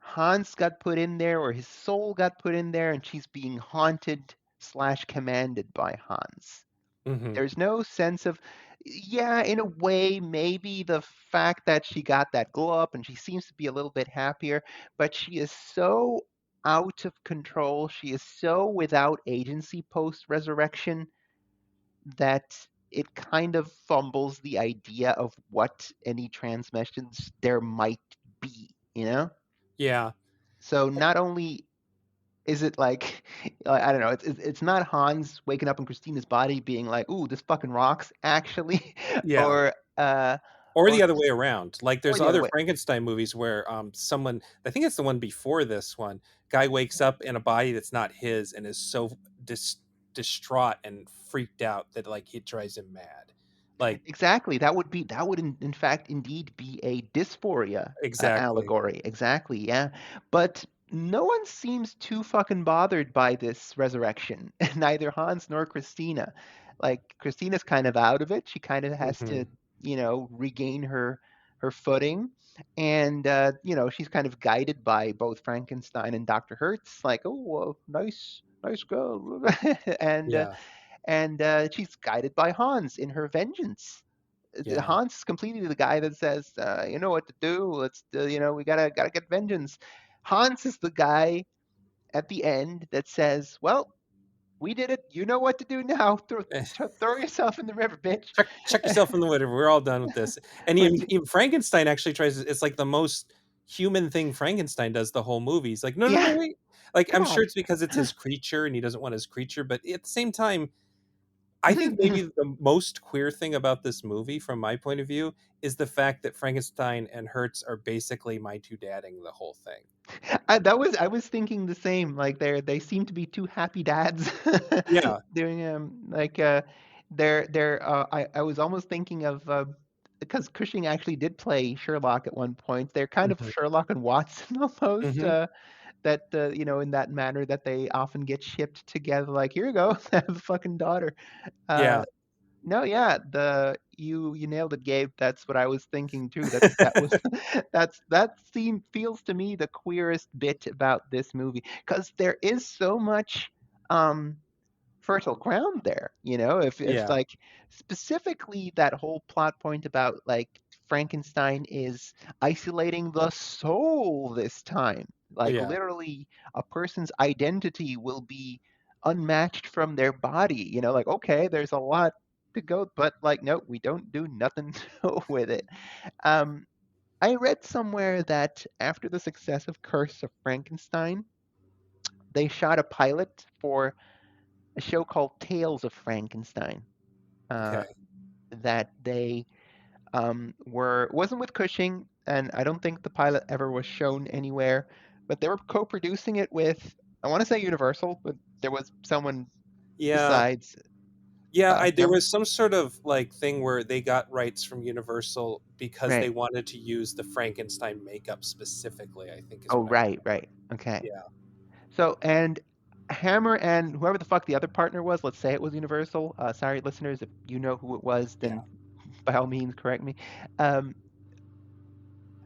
Hans got put in there, or his soul got put in there, and she's being haunted slash commanded by Hans. Hmm. There's no sense of, yeah, in a way, maybe the fact that she got that glow up and she seems to be a little bit happier, but she is so out of control. She is so without agency post resurrection that it kind of fumbles the idea of what any transmissions there might be, you know? Yeah. So not only is it like I don't know, it's not Hans waking up in Christina's body being like, "Ooh, this fucking rocks," actually, Yeah. or Or or the other way around. Like or there's the other other way. Frankenstein movies where someone, I think it's the one before this one, guy wakes up in a body that's not his and is so distraught and freaked out that like it drives him mad. Like Exactly. That would in fact indeed be a dysphoria exactly. allegory. Exactly. Yeah. But no one seems too fucking bothered by this resurrection. Neither Hans nor Christina. Like Christina's kind of out of it. She kind of has Hmm. to, regain her footing. And she's kind of guided by both Frankenstein and Dr. Hertz. Like, oh, well, nice girl. and uh, Yeah. and she's guided by Hans in her vengeance. Yeah. Hans is completely the guy that says, "You know what to do. Let's, we gotta get vengeance." Hans is the guy at the end that says, "Well, we did it. You know what to do now. Throw yourself in the river, bitch." Check yourself in the winter. We're all done with this. And Which, even Frankenstein actually tries. It's like the most human thing Frankenstein does the whole movie. He's like, no, no, no, yeah, wait. Like I'm sure God. it's because it's his creature and he doesn't want his creature, but at the same time, I think maybe the most queer thing about this movie, from my point of view, is the fact that Frankenstein and Hertz are basically my two dadding the whole thing. I was thinking the same. Like they seem to be two happy dads Yeah. doing like they're I was almost thinking of because Cushing actually did play Sherlock at one point. They're kind of Hmm. Sherlock and Watson almost Hmm. that in that manner that they often get shipped together. Like here you go, have a fucking daughter. Uh, Yeah. no, yeah, the you nailed it, Gabe. That's what I was thinking too. That was that scene feels to me the queerest bit about this movie because there is so much um fertile ground there, you know, if Yeah, like specifically that whole plot point about like Frankenstein is isolating the soul this time. Like yeah. literally a person's identity will be unmatched from their body, you know, like okay, there's a lot to go, but like no, we don't do nothing with it. Um I read somewhere that after the success of Curse of Frankenstein, they shot a pilot for a show called Tales of Frankenstein. Uh, Okay. that they were wasn't with Cushing, and I don't think the pilot ever was shown anywhere. But they were co-producing it with, I want to say Universal, but there was someone Yeah, besides yeah. I there Hammer. was some sort of like thing where they got rights from Universal because they Right. wanted to use the Frankenstein makeup specifically. I think is Oh, what I right, remember. right. Okay. Yeah, So, and Hammer and whoever the fuck the other partner was, let's say it was Universal. Sorry, listeners, if you know who it was, yeah. then by all means correct me. Um,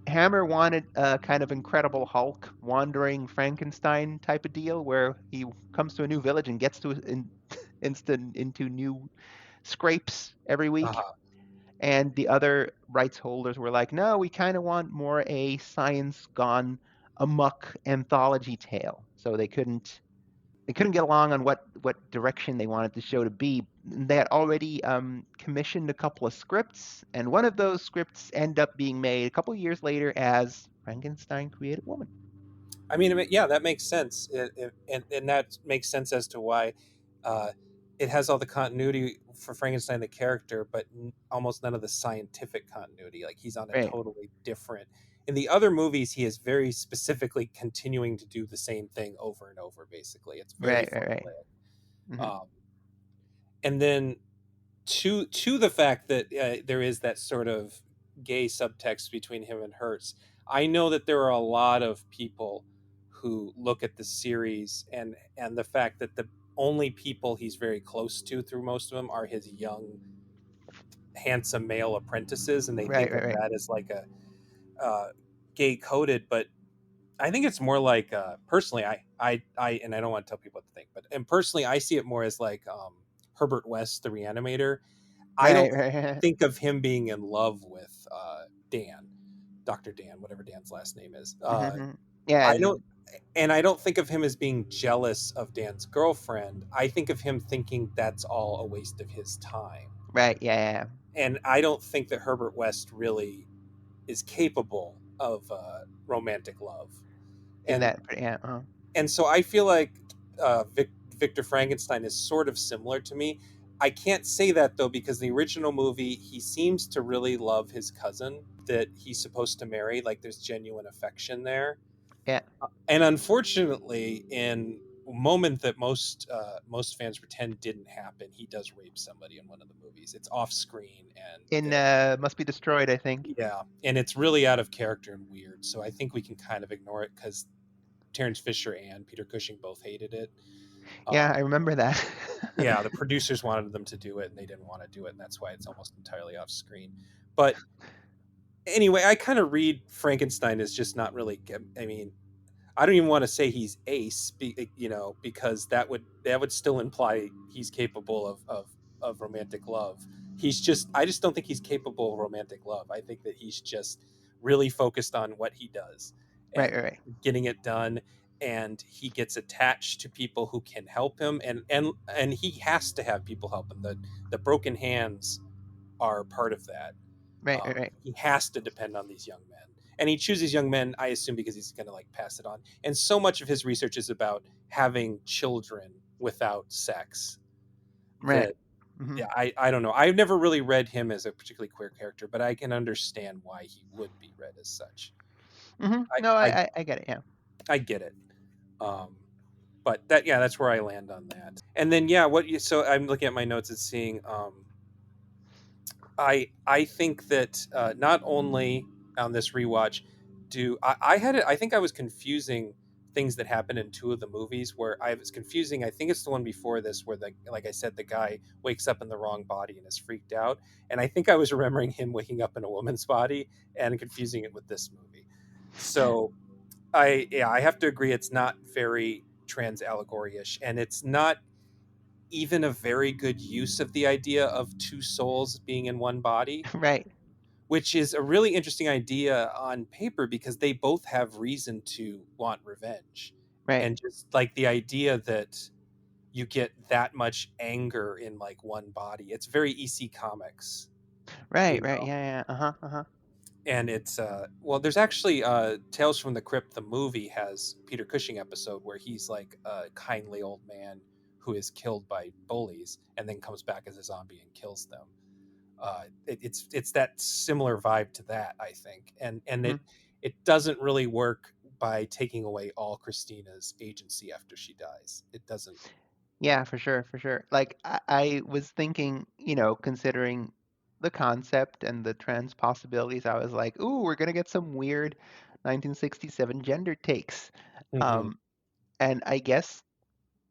Hammer wanted a kind of Incredible Hulk, wandering Frankenstein type of deal where he comes to a new village and gets to instant into new scrapes every week. Uh-huh. And the other rights holders were like, no, we kind of want more a science gone amok anthology tale. So they couldn't get along on what direction they wanted the show to be. They had already commissioned a couple of scripts, and one of those scripts ended up being made a couple of years later as Frankenstein Created Woman. I mean, yeah, that makes sense, and that makes sense as to why uh, it has all the continuity for Frankenstein the character, but almost none of the scientific continuity. Like he's on a Right, totally different. In the other movies, he is very specifically continuing to do the same thing over and over. Basically, it's very right, right, right. formulaic. Hmm. And then to the fact that there is that sort of gay subtext between him and Hertz, I know that there are a lot of people who look at the series and the fact that the only people he's very close to through most of them are his young, handsome male apprentices, and they Right, think right, of right. that as like a gay coded. But I think it's more like personally, and I don't want to tell people what to think, but and personally, I see it more as like Herbert West, the Reanimator. I Right, don't right. think of him being in love with Dan, Dr. Dan, whatever Dan's last name is. Hmm. Yeah, I don't, and I don't think of him as being jealous of Dan's girlfriend. I think of him thinking that's all a waste of his time. right, yeah, yeah, yeah. And I don't think that Herbert West really is capable of romantic love. In And that, yeah, and so I feel like Victor Frankenstein is sort of similar to me. I can't say that though because the original movie he seems to really love his cousin that he's supposed to marry. Like there's genuine affection there, yeah. and unfortunately, in a moment that most fans pretend didn't happen, he does rape somebody in one of the movies. It's off screen, and In Must Be Destroyed, I think. yeah, and it's really out of character and weird. So I think we can kind of ignore it because Terrence Fisher and Peter Cushing both hated it. Yeah, Um, I remember that. yeah, the producers wanted them to do it, and they didn't want to do it, and that's why it's almost entirely off screen. But anyway, I kind of read Frankenstein as just not really. I mean, I don't even want to say he's ace, because that would still imply he's capable of romantic love. I just don't think he's capable of romantic love. I think that he's just really focused on what he does Right, and right, right, getting it done, and he gets attached to people who can help him, and he has to have people help him. The broken hands are part of that. right, right, right, He has to depend on these young men, and he chooses young men, I assume, because he's going to like pass it on. And so much of his research is about having children without sex. right. That Hmm. Yeah, I don't know. I've never really read him as a particularly queer character, but I can understand why he would be read as such. Hmm. I No, I, I get it. Yeah. I get it. Um, but that's where I land on that. And then yeah, so I'm looking at my notes and seeing I think that not only on this rewatch I had it. I think I was confusing things that happened in two of the movies where I was confusing. I think it's the one before this where like I said, the guy wakes up in the wrong body and is freaked out, and I think I was remembering him waking up in a woman's body and confusing it with this movie. So I have to agree it's not very trans allegory ish, and it's not even a very good use of the idea of two souls being in one body, Right. which is a really interesting idea on paper because they both have reason to want revenge. Right. And just like the idea that you get that much anger in like one body, it's very EC Comics, you Right. Right. know. Yeah. Yeah. Uh-huh. Uh-huh. And it's well, there's actually Tales from the Crypt, the movie has Peter Cushing episode where he's like a kindly old man who is killed by bullies and then comes back as a zombie and kills them. It's that similar vibe to that, I think, and Mhm. it doesn't really work by taking away all Christina's agency after she dies. It doesn't. Yeah, for sure, for sure. Like I was thinking, considering the concept and the trans possibilities, I was like, "Ooh, we're gonna get some weird 1967 gender takes." Mhm. Um, and I guess,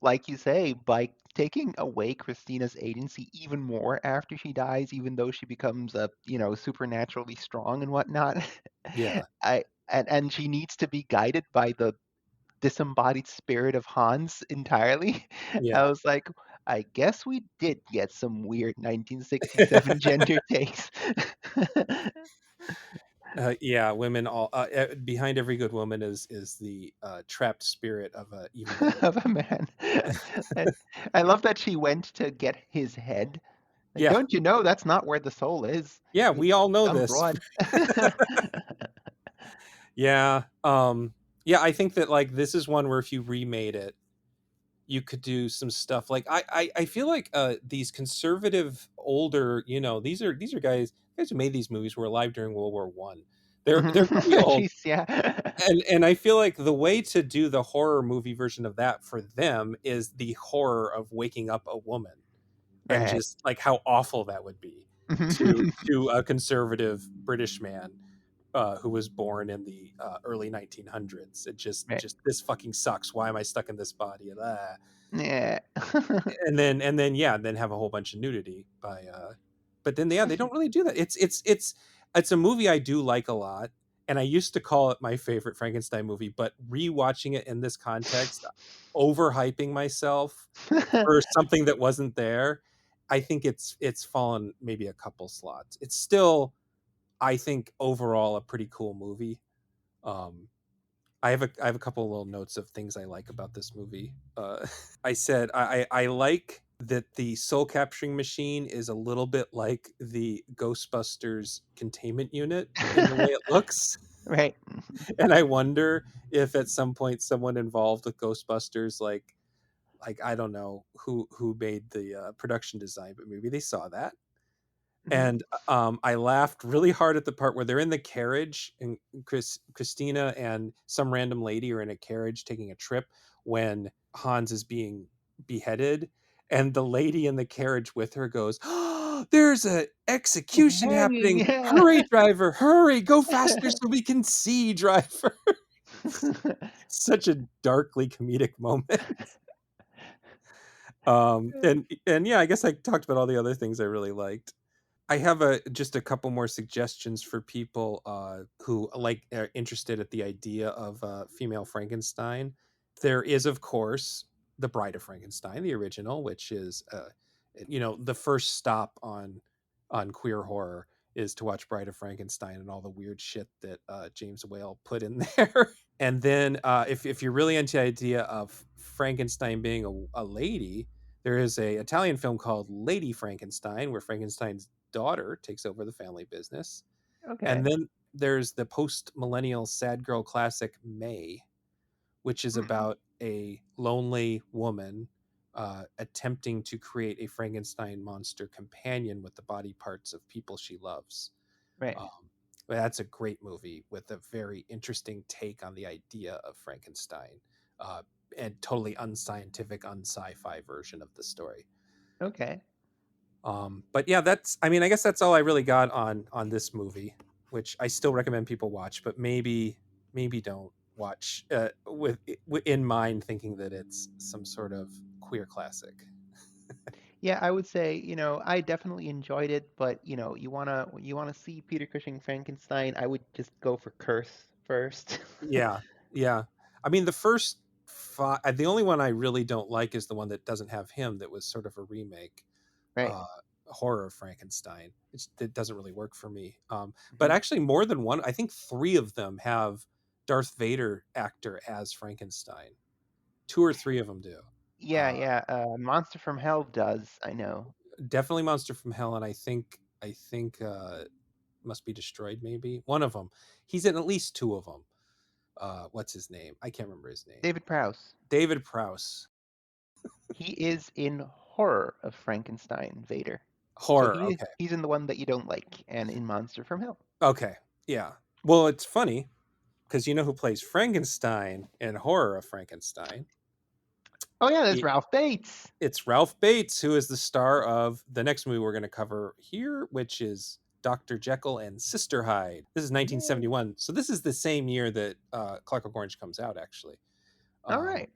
like you say, by taking away Christina's agency even more after she dies, even though she becomes supernaturally strong and whatnot, Yeah, and she needs to be guided by the disembodied spirit of Hans entirely. I yeah. was like, I guess we did get some weird 1967 gender takes Yeah, women all behind every good woman is the trapped spirit of a even better of woman. a man. And I love that she went to get his head. Like, Yeah, don't you know that's not where the soul is? yeah, It's we all know some this. broad. Yeah, yeah. I think that like this is one where if you remade it, you could do some stuff. Like I feel like these conservative older, these are guys who made these movies were alive during World War I. They're pretty old. Jeez, yeah. And I feel like the way to do the horror movie version of that for them is the horror of waking up a woman and Right. just like how awful that would be to a conservative British man who was born in the early 1900s. It Right. just this fucking sucks. Why am I stuck in this body? Yeah. And then yeah, then have a whole bunch of nudity by but then yeah, they don't really do that. It's a movie I do like a lot, and I used to call it my favorite Frankenstein movie, but rewatching it in this context, overhyping myself for something that wasn't there, I think it's fallen maybe a couple slots. It's still, I think, overall a pretty cool movie. um I have a couple of little notes of things I like about this movie. I said I like that the soul capturing machine is a little bit like the Ghostbusters containment unit in the way it looks. Right. And I wonder if at some point someone involved with Ghostbusters, like I don't know who made the production design, but maybe they saw that. Mhm. And I laughed really hard at the part where they're in the carriage, and Christina and some random lady are in a carriage taking a trip when Hans is being beheaded, and the lady in the carriage with her goes, "Oh, there's a execution Hanging, happening! yeah. Hurry, driver! Hurry! Go faster so we can see, driver!" Such a darkly comedic moment. And yeah, I guess I talked about all the other things I really liked. I have just a couple more suggestions for people who like are interested at the idea of female Frankenstein. There is, of course, the Bride of Frankenstein, the original, which is the first stop on queer horror is to watch Bride of Frankenstein and all the weird shit that James Whale put in there. And then if you're really into the idea of Frankenstein being a lady, there is a Italian film called Lady Frankenstein, where Frankenstein's daughter takes over the family business. And Okay. then there's the post millennial sad girl classic May, which is Hmm. about a lonely woman attempting to create a Frankenstein monster companion with the body parts of people she loves. Right. Um, but that's a great movie with a very interesting take on the idea of Frankenstein, uh, and totally unscientific, unsci-fi version of the story. Okay. But yeah, I mean, I guess that's all I really got on this movie, which I still recommend people watch, but maybe don't watch in mind thinking that it's some sort of queer classic. Yeah, I would say, I definitely enjoyed it, but you wanna see Peter Cushing Frankenstein, I would just go for Curse first. Yeah, yeah. I mean, the first The only one I really don't like is the one that doesn't have him, that was sort of a remake, Right. uh, horror of Frankenstein. It doesn't really work for me. But Hmm. actually, more than one, I think three of them have Darth Vader actor as Frankenstein. Two or three of them do. Yeah, Uh, yeah. Monster from Hell does. I know. Definitely Monster from Hell, and I think Must Be Destroyed. Maybe one of them. He's in at least two of them. What's his name? I can't remember his name. David Prowse. David Prowse. He is in Horror of Frankenstein, Vader. So Horror. Okay. he's in the one that you don't like, and in Monster from Hell. Okay. Yeah. Well, it's funny because you know who plays Frankenstein in Horror of Frankenstein? Oh yeah, there's It, Ralph Bates. it's Ralph Bates, who is the star of the next movie we're going to cover here, which is Dr. Jekyll and Sister Hyde. This is Yay. 1971. So this is the same year that Clockwork Orange comes out, actually. All Um, right.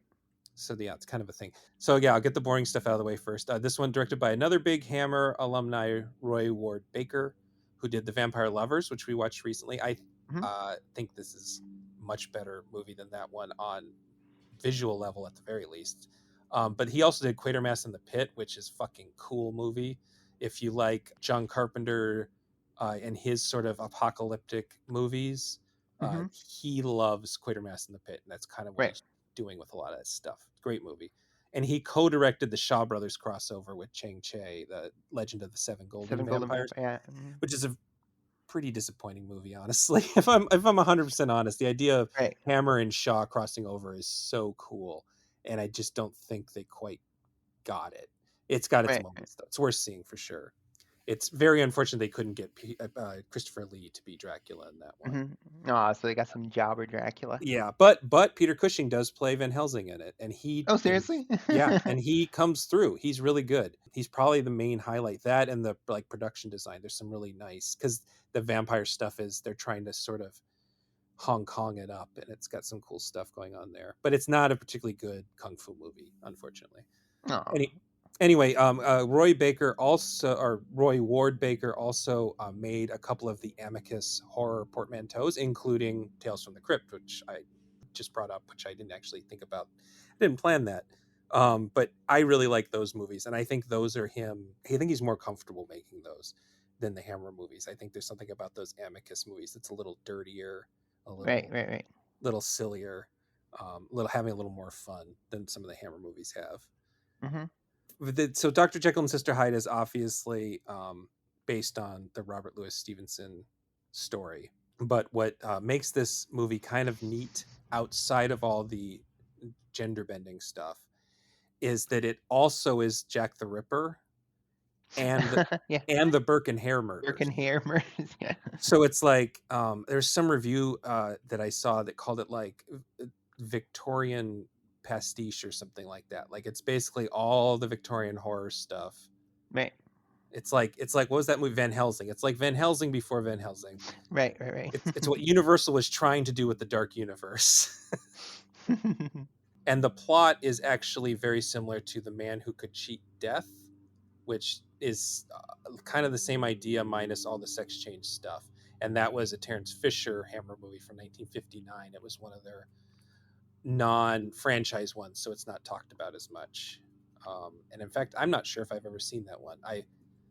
so yeah, it's kind of a thing. So yeah, I'll get the boring stuff out of the way first. This one directed by another big Hammer alumni, Roy Ward Baker, who did The Vampire Lovers, which we watched recently. I Hmm. think this is much better movie than that one on visual level at the very least. But he also did Quatermass in the Pit, which is fucking cool movie. If you like John Carpenter and his sort of apocalyptic movies, Hmm. he loves Quatermass in the Pit, and that's kind of what Right. he's doing with a lot of that stuff. Great movie. And he co-directed the Shaw Brothers crossover with Chang Che, the Legend of the Seven Golden Seven Golden Vampires, Vampire. Yeah. Mhm. which is a pretty disappointing movie, honestly. If I'm 100% honest, the idea of Right. Hammer and Shaw crossing over is so cool, and I just don't think they quite got it. It's got its Right. Right. moments though. It's worth seeing for sure. It's very unfortunate they couldn't get Christopher Lee to be Dracula in that one. Hmm. Oh, so they got some jobber Dracula. Yeah, but Peter Cushing does play Van Helsing in it, and Oh, seriously? he comes through. He's really good. He's probably the main highlight. That and the like production design. There's some really nice, because the vampire stuff is, they're trying to sort of Hong Kong it up, and it's got some cool stuff going on there. But it's not a particularly good kung fu movie, unfortunately. Oh, Any, anyway, Roy Ward Baker also made a couple of the Amicus horror portmanteaus, including Tales from the Crypt, which I just brought up, which I didn't actually think about. I didn't plan that. But I really like those movies, and I think those are him. I think he's more comfortable making those than the Hammer movies. I think there's something about those Amicus movies that's a little dirtier, a right, right, right. little sillier, little having a little more fun than some of the Hammer movies have. Hmm. So Dr. Jekyll and Sister Hyde is obviously based on the Robert Louis Stevenson story. But what makes this movie kind of neat outside of all the gender bending stuff is that it also is Jack the Ripper and Yeah. the Burke and Hare Dirk murders. and Hammer. Yeah. So it's like there's some review that I saw that called it like Victorian pastiche or something like that. Like it's basically all the Victorian horror stuff. Right, It's like what was that movie, Van Helsing? It's like Van Helsing before Van Helsing. right, right, It's what Universal was trying to do with the Dark Universe. right. And the plot is actually very similar to The Man Who Could Cheat Death, which is kind of the same idea minus all the sex change stuff. And that was a Terence Fisher Hammer movie from 1959. It was one of their non-franchise ones, so it's not talked about as much. And in fact, I'm not sure if I've ever seen that one. I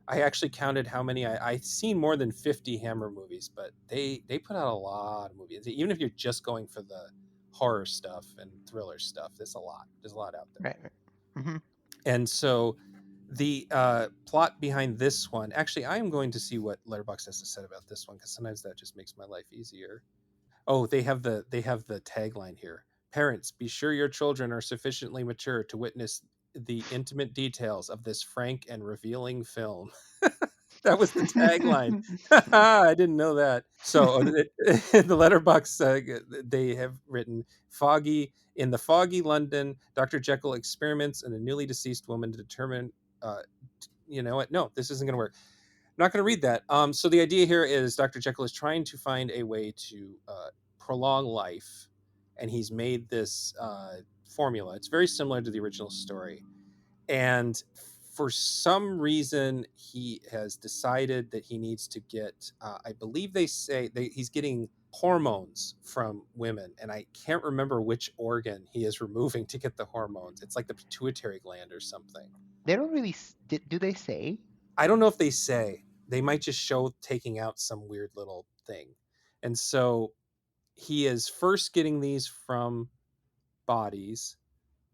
actually counted how many I've seen, more than 50 Hammer movies, but they put out a lot of movies. Even if you're just going for the horror stuff and thriller stuff, there's a lot out there. Right, right. Hmm. And so the plot behind this one, actually, I am going to see what Letterboxd has to say about this one, because sometimes that just makes my life easier. Oh, they have the tagline here. Parents, be sure your children are sufficiently mature to witness the intimate details of this frank and revealing film. That was the tagline. I didn't know that. So the letterbox, they have written foggy in the foggy London, Dr. Jekyll experiments in a newly deceased woman to determine, uh, you know what? No, this isn't going to work. I'm not going to read that. So the idea here is Dr. Jekyll is trying to find a way to prolong life, and he's made this formula. It's very similar to the original story, and for some reason he has decided that he needs to get. I believe they say he's getting hormones from women, and I can't remember which organ he is removing to get the hormones. It's like the pituitary gland or something. They don't really do they say? I don't know if they say. They might just show taking out some weird little thing. And so he is first getting these from bodies,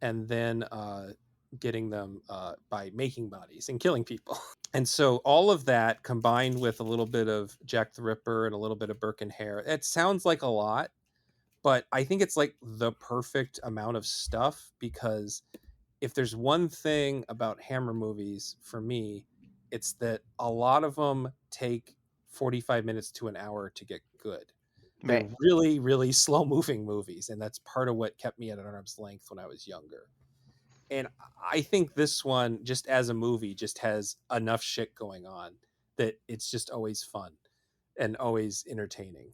and then getting them by making bodies and killing people. And so all of that combined with a little bit of Jack the Ripper and a little bit of Burke and Hare, it sounds like a lot, but I think it's like the perfect amount of stuff, because if there's one thing about Hammer movies for me, it's that a lot of them take 45 minutes to an hour to get good. They're Right. really, really slow moving movies. And that's part of what kept me at an arm's length when I was younger. And I think this one, just as a movie, just has enough shit going on that it's just always fun and always entertaining,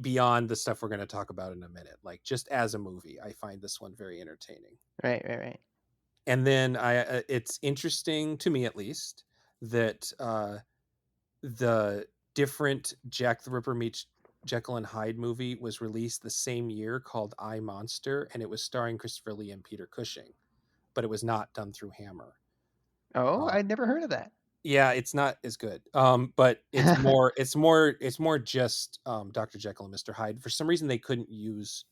beyond the stuff we're going to talk about in a minute. Like, just as a movie, I find this one very entertaining. Right, right, right. And then it's interesting to me, at least, that the different Jack the Ripper meets Jekyll and Hyde movie was released the same year, called I, Monster, and it was starring Christopher Lee and Peter Cushing, but it was not done through Hammer. Oh, Uh, I'd never heard of that. yeah, it's not as good. But it's more just Dr. Jekyll and Mr. Hyde. For some reason, they couldn't use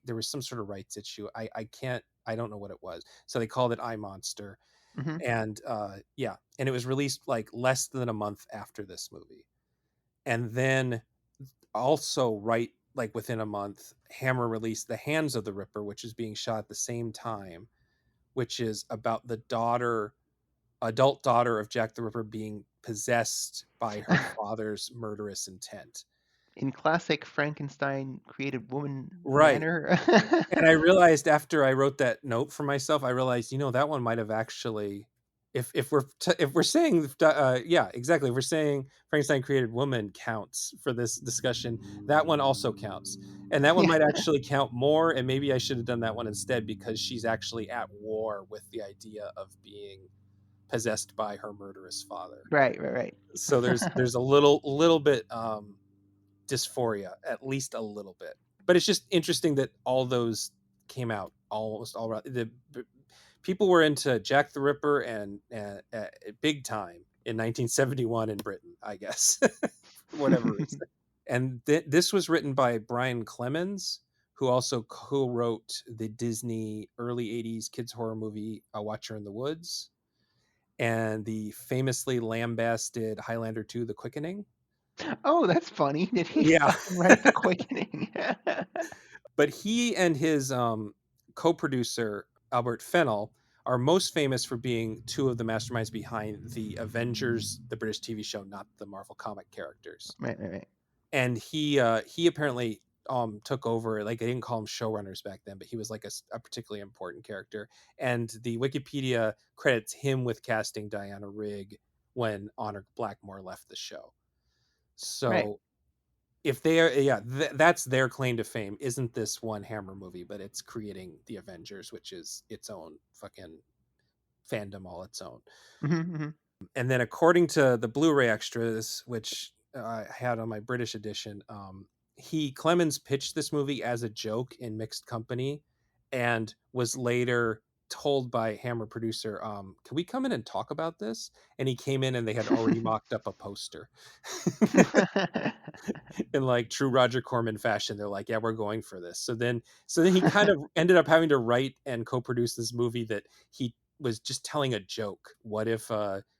there was some sort of rights issue. I don't know what it was. So they called it I, Monster. Hmm. And yeah, and it was released like less than a month after this movie. And then also, right, like within a month, Hammer released The Hands of the Ripper, which is being shot at the same time, which is about the adult daughter of Jack the Ripper being possessed by her father's murderous intent. In classic Frankenstein Created Woman Right. manner. And I realized after I wrote that note for myself, I realized, that one might have actually, if we're saying, yeah, exactly, if we're saying Frankenstein Created Woman counts for this discussion, that one also counts, and that one Yeah. might actually count more. And maybe I should have done that one instead, because she's actually at war with the idea of being possessed by her murderous father. Right, right, So right. there's a little bit dysphoria, at least a little bit. But it's just interesting that all those came out almost all around. People were into Jack the Ripper and big time in 1971 in Britain, I guess, for whatever reason. And this was written by Brian Clemens, who also co-wrote the Disney early 80s kids horror movie A Watcher in the Woods, and the famously lambasted Highlander 2 The Quickening. Oh, that's funny. Did he Yeah. fucking write The Quickening? But he and his co-producer Albert Fennell are most famous for being two of the masterminds behind the Avengers, the British TV show, not the Marvel comic characters. Right, right, right. And he apparently took over. Like, they didn't call him showrunners back then, but he was like a particularly important character. And the Wikipedia credits him with casting Diana Rigg when Honor Blackmore left the show. Right. So if they are, yeah, that's their claim to fame. Isn't this one Hammer movie, but it's creating the Avengers, which is its own fucking fandom all its own. Hmm, hmm. And then, according to the Blu-ray extras, which I had on my British edition, Clemens pitched this movie as a joke in Mixed Company, and was later told by Hammer producer, can we come in and talk about this? And he came in, and they had already mocked up a poster. In like true Roger Corman fashion, they're like, yeah, we're going for this. So then he kind of ended up having to write and co-produce this movie that he was just telling a joke. What if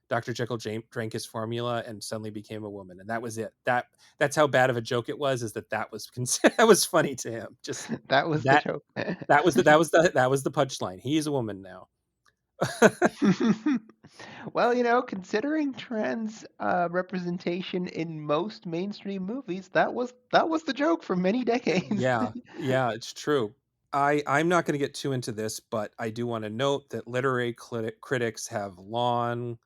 Dr. Jekyll drank his formula and suddenly became a woman? And that was it. That's how bad of a joke it was, is that was that was funny to him. Just That was the that joke. that was the punchline. He's a woman now. Well, considering trans representation in most mainstream movies, that was the joke for many decades. Yeah, yeah, it's true. I'm not going to get too into this, but I do want to note that literary critics have long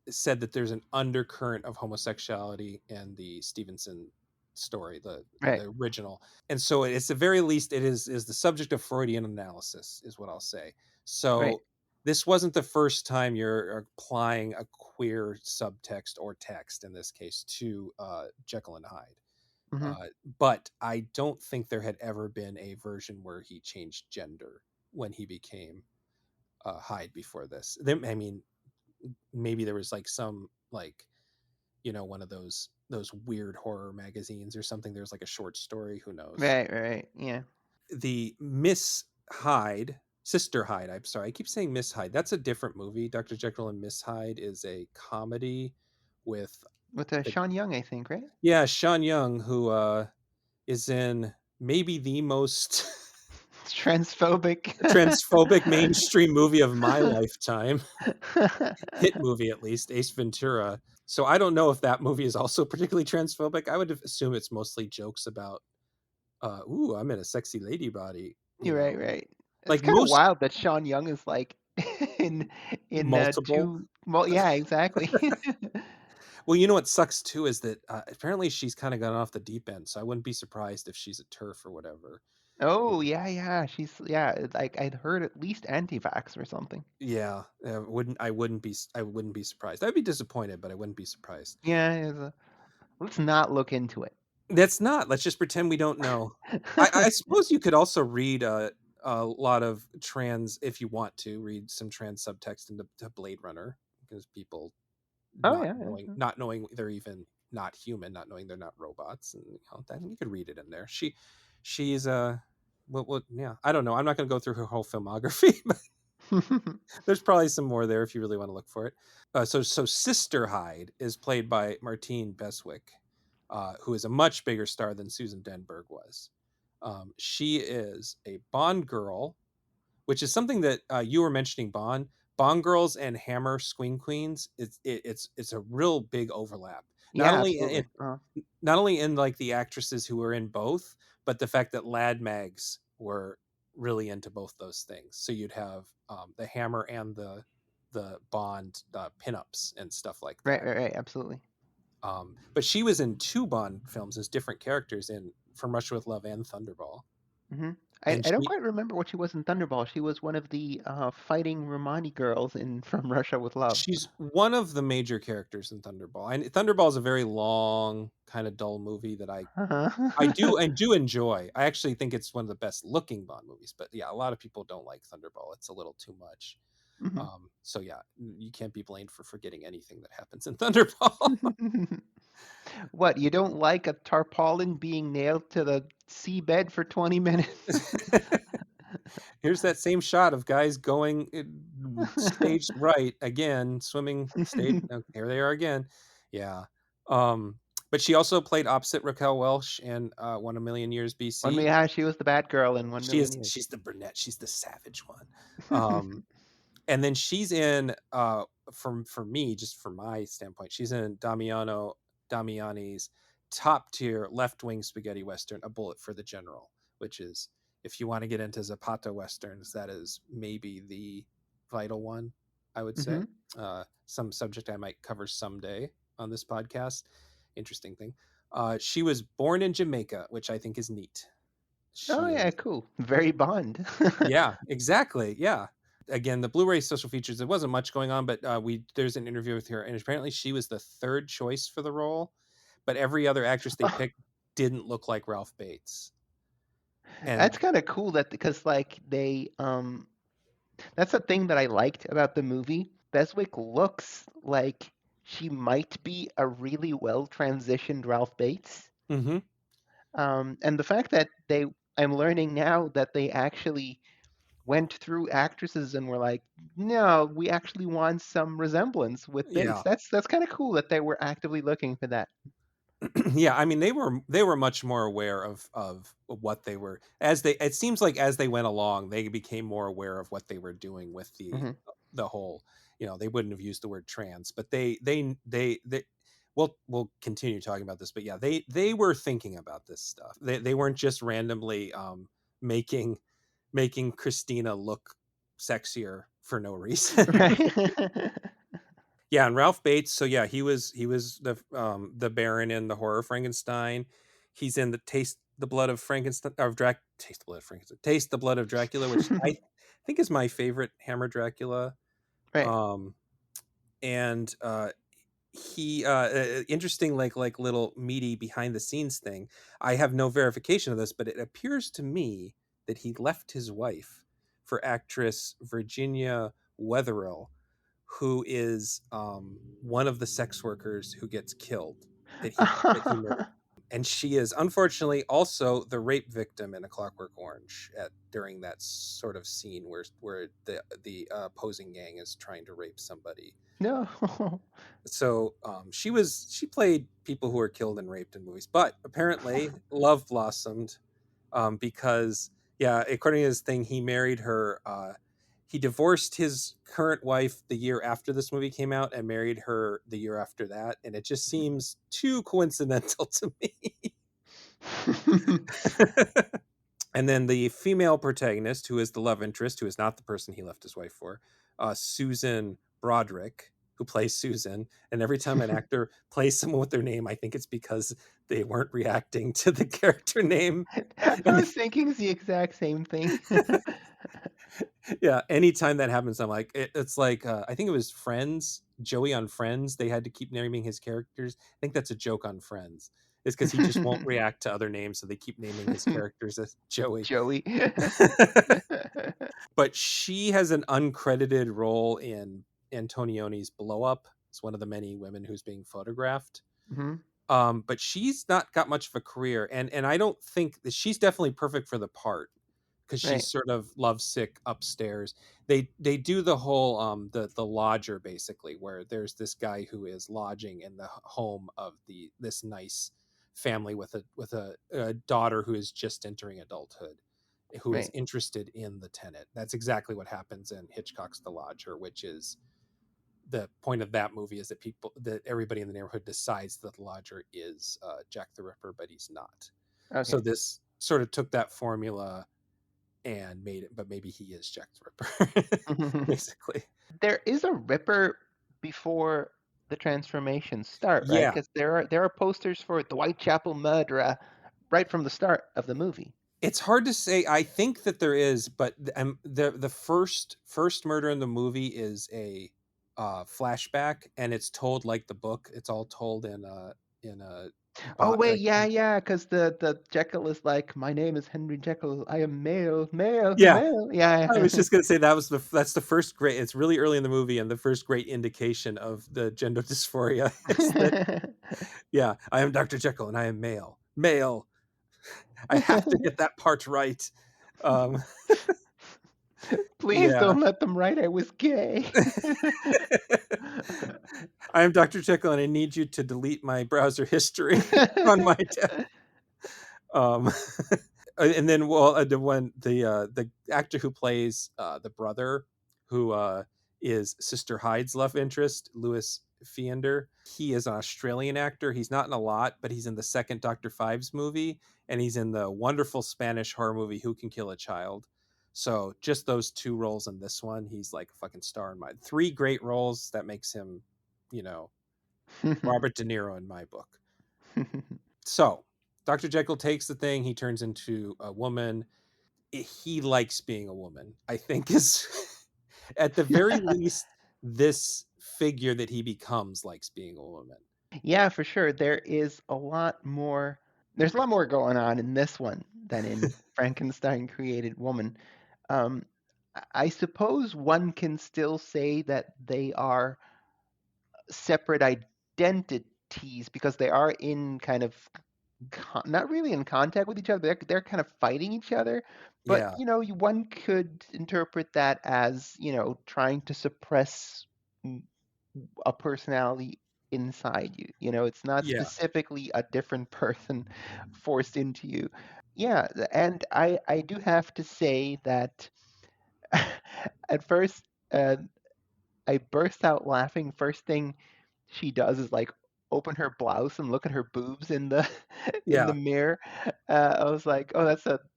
said that there's an undercurrent of homosexuality in the Stevenson story, Right, the original. And so it's the very least, it is the subject of Freudian analysis, is what I'll say. right. So this wasn't the first time you're applying a queer subtext or text, in this case, to Jekyll and Hyde. Hmm. But I don't think there had ever been a version where he changed gender when he became Hyde before this. I mean, maybe there was like some like, one of those weird horror magazines or something. There's like a short story. Who knows? Right, right, yeah. The Miss Hyde, Sister Hyde. I'm sorry, I keep saying Miss Hyde. That's a different movie. Dr. Jekyll and Miss Hyde is a comedy with With the Sean Young, I think, right? yeah, Sean Young, who is in maybe the most It's transphobic. transphobic mainstream movie of my lifetime, hit movie at least, Ace Ventura. So I don't know if that movie is also particularly transphobic. I would assume it's mostly jokes about, ooh, I'm in a sexy lady body, You're right, right. It's like kind of most wild that Sean Young is like in multiple. two. Well, yeah, exactly. Well, what sucks too is that apparently she's kind of gone off the deep end. So I wouldn't be surprised if she's a turf or whatever. Oh, yeah, yeah. Like I'd heard at least anti-vax or something. Yeah, I wouldn't be surprised. I'd be disappointed, but I wouldn't be surprised. Yeah, let's not look into it. That's not. Let's just pretend we don't know. I suppose you could also read a lot of trans, if you want to read some trans subtext into to Blade Runner, because people Oh, not yeah, knowing yeah. not knowing they're even not human, not knowing they're not robots, and then you could read it in there. She's well, yeah. I don't know. I'm not going to go through her whole filmography, but there's probably some more there if you really want to look for it. So Sister Hyde is played by Martine Beswick, who is a much bigger star than Susan Denberg was. She is a Bond girl, which is something that you were mentioning. Bond girls and Hammer Swing Queens. It's a real big overlap. Not Yeah, only in absolutely. not only in like the actresses who were in both, but the fact that lad mags were really into both those things. So you'd have the Hammer and the Bond pinups and stuff like Right, that. right, right. Absolutely. But she was in two Bond films as different characters in From Russia with Love and Thunderball. Hmm. And I don't she quite remember what she was in Thunderball. She was one of the fighting Romani girls in From Russia with Love. she's one of the major characters in Thunderball. And Thunderball is a very long, kind of dull movie that I Uh-huh. do enjoy. I actually think it's one of the best looking Bond movies. But yeah, a lot of people don't like Thunderball. It's a little too much. So yeah, you can't be blamed for forgetting anything that happens in Thunderball. Mhm. What, you don't like a tarpaulin being nailed to the seabed for 20 minutes? Here's that same shot of guys going staged right again, swimming stage. Here they are again. Yeah. Um, but she also played opposite Raquel Welch in 1 A Million Years BC. Yeah, she was the bad girl in 1 Million Years. She's the brunette. She's the savage one. Um, and then she's in for me, just from my standpoint, she's in Damiani's top tier left wing spaghetti western, A Bullet for the General, which is, if you want to get into Zapata westerns, that is maybe the vital one, I would say. Hmm. Some subject I might cover someday on this podcast. Interesting thing. She was born in Jamaica, which I think is neat. Oh, She yeah, is, cool. Very Bond. yeah, exactly. Yeah. Again, the Blu-ray special features. There wasn't much going on, but there's an interview with her, and apparently she was the third choice for the role, but every other actress they Oh, picked didn't look like Ralph Bates. And that's kind of cool that because like that's the thing that I liked about the movie. Beswick looks like she might be a really well transitioned Ralph Bates. mhm, And the fact that I'm learning now that they actually went through actresses and were like, no, we actually want some resemblance with Bates. yeah, That's kind of cool that they were actively looking for that. yeah. I mean, they were much more aware of what they were, as they. It seems like as they went along, they became more aware of what they were doing with Hmm. the whole. They wouldn't have used the word trans, but they. We'll continue talking about this, but yeah, they were thinking about this stuff. They weren't just randomly making making Christina look sexier for no reason. Right. Yeah, and Ralph Bates. So yeah, he was the Baron in the horror Frankenstein. He's in the Taste the Blood of Frankenstein of Drac Taste the Blood of Frankenstein. Taste the Blood of Dracula, which I think is my favorite Hammer Dracula. Right. Um, and he interesting, like little meaty behind the scenes thing. I have no verification of this, but it appears to me that he left his wife for actress Virginia Wetherill, who is one of the sex workers who gets killed, that he murdered. And she is unfortunately also the rape victim in A Clockwork Orange during that sort of scene where the opposing gang is trying to rape somebody. No. So she played people who were killed and raped in movies, but apparently love blossomed, because yeah, according to his thing, he married her. He divorced his current wife the year after this movie came out and married her the year after that, and it just seems too coincidental to me. And then the female protagonist, who is the love interest, who is not the person he left his wife for, Susan Broderick, who plays Susan. And every time an actor plays someone with their name, I think it's because they weren't reacting to the character name. I And was thinking the exact same thing. yeah, anytime that happens, I'm like, it's like, I think it was Friends, Joey on Friends. They had to keep naming his characters. I think that's a joke on Friends. It's because he just won't react to other names, so they keep naming his characters as Joey. Joey. But she has an uncredited role in Antonioni's Blow Up. It's one of the many women who's being photographed. Hmm. But she's not got much of a career, and I don't think that she's definitely perfect for the part because she's Right, sort of lovesick upstairs. They do the whole the lodger basically, where there's this guy who is lodging in the home of this nice family with a daughter who is just entering adulthood, who is right. interested in the tenant. That's exactly what happens in Hitchcock's The Lodger, which is the point of that movie, is that everybody in the neighborhood decides that the lodger is Jack the Ripper, but he's not. So Okay. this sort of took that formula and made it, but maybe he is Jack the Ripper, basically. There is a Ripper before the transformations start, right? Yeah, Because there are posters for the Whitechapel murderer right from the start of the movie. it's hard to say. I think that there is, but the first murder in the movie is a flashback, and it's told like the book. It's all told in a Oh bot. wait, yeah, yeah, because the Jekyll is like, my name is Henry Jekyll. I am male, male, Yeah, male. I Yeah. was just gonna say that's the first great. It's really early in the movie, and the first great indication of the gender dysphoria is that, yeah, I am Dr. Jekyll and I am male. Male. I have to get that part right. Um, Please yeah. don't let them write I was gay. I am Dr. Jekyll and I need you to delete my browser history on my tab. Um, and then, well, the actor who plays the brother, who is Sister Hyde's love interest, Louis Fiender, he is an Australian actor. He's not in a lot, but he's in the second Dr. Fives movie, and he's in the wonderful Spanish horror movie Who Can Kill a Child. So just those two roles in this one, he's like a fucking star in my three great roles. That makes him, you know, Robert De Niro in my book. So Dr. Jekyll takes the thing, he turns into a woman. He likes being a woman, I think, is at the very least, this figure that he becomes likes being a woman. Yeah, for sure. There's a lot more going on in this one than in Frankenstein Created Woman. Um, I suppose one can still say that they are separate identities because they are in kind of not really in contact with each other. They're kind of fighting each other. But Yeah, one could interpret that as trying to suppress mm, a personality inside you. It's not yeah, specifically a different person forced into you. Yeah, and I do have to say that at first uh, I burst out laughing. First thing she does is like open her blouse and look at her boobs in the in the yeah, mirror. I was like, oh,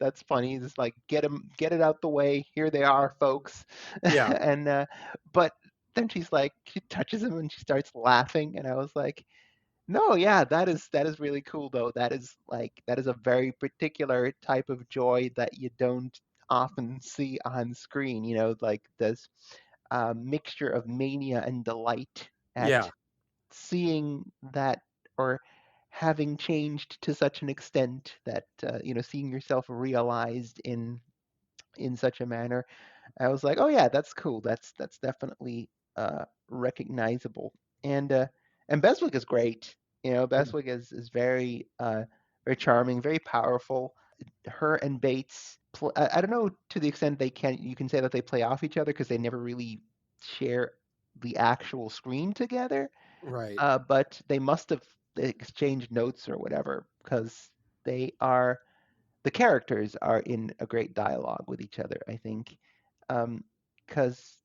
that's funny. Just like get it out the way. Here they are, folks. yeah, And but then she touches him and she starts laughing, and I was like, no, yeah, that is really cool though. That is a very particular type of joy that you don't often see on screen. Like this mixture of mania and delight at yeah. seeing that, or having changed to such an extent that seeing yourself realized in such a manner, I was like, oh yeah, that's cool. That's definitely recognizable. And uh, and Beswick is great. Beswick is very very charming, very powerful. Her and Bates, I don't know to the extent you can say that they play off each other because they never really share the actual screen together. Right. But they must have exchanged notes or whatever, because they are the characters are in a great dialogue with each other, I think. Because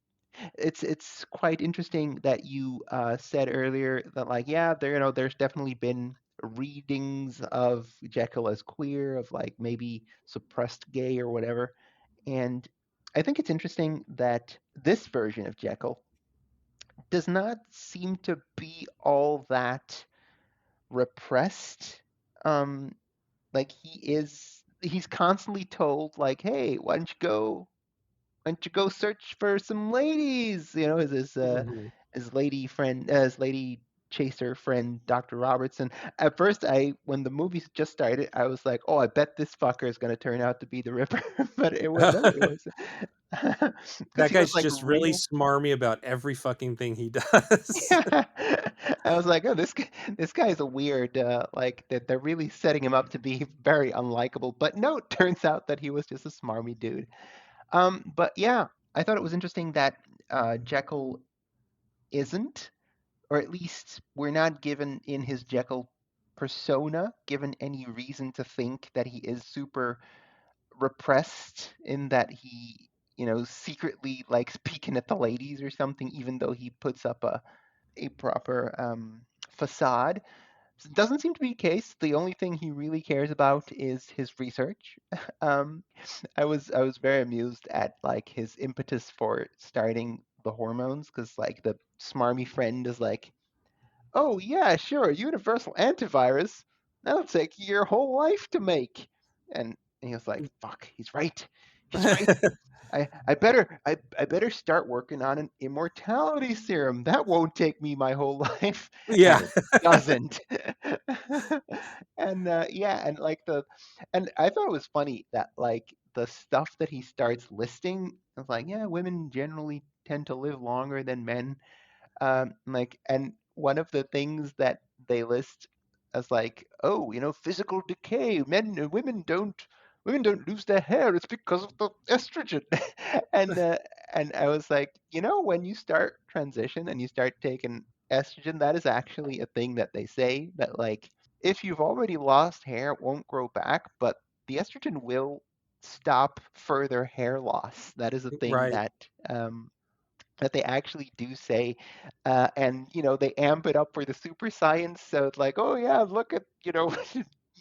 it's quite interesting that you said earlier that, like, yeah, there's definitely been readings of Jekyll as queer, of like maybe suppressed gay or whatever. And I think it's interesting that this version of Jekyll does not seem to be all that repressed. Um, like, he's constantly told, like, hey, why don't you go search for some ladies? Mhm. His lady friend, his lady chaser friend, Dr. Robertson. At first, when the movie just started, I was like, oh, I bet this fucker is gonna turn out to be the Ripper. But it wasn't. It was because That he was guy's like just really real. smarmy about every fucking thing he does. Yeah. I was like, oh, this guy is a weird. Like, that they're really setting him up to be very unlikable. But no, it turns out that he was just a smarmy dude. But yeah, I thought it was interesting that Jekyll isn't, or at least we're not given in his Jekyll persona, given any reason to think that he is super repressed, in that he, secretly likes peeking at the ladies or something, even though he puts up a proper facade. It doesn't seem to be the case. The only thing he really cares about is his research. um, I was very amused at, like, his impetus for starting the hormones, because, like, the smarmy friend is like, "Oh yeah, sure, universal antivirus. That'll take your whole life to make." And he was like, "Fuck, he's right. He's right. I better start working on an immortality serum. That won't take me my whole life." Yeah. And it doesn't. And yeah, and I thought it was funny that, like, the stuff that he starts listing is like, yeah, women generally tend to live longer than men. And one of the things that they list as, like, oh, physical decay. Women don't lose their hair. It's because of the estrogen. and uh, and I was like, when you start transition and you start taking estrogen, that is actually a thing that they say, that, like, if you've already lost hair, it won't grow back, but the estrogen will stop further hair loss. That is a thing Right. that they actually do say, and they amp it up for the super science. So it's like, oh yeah, look at,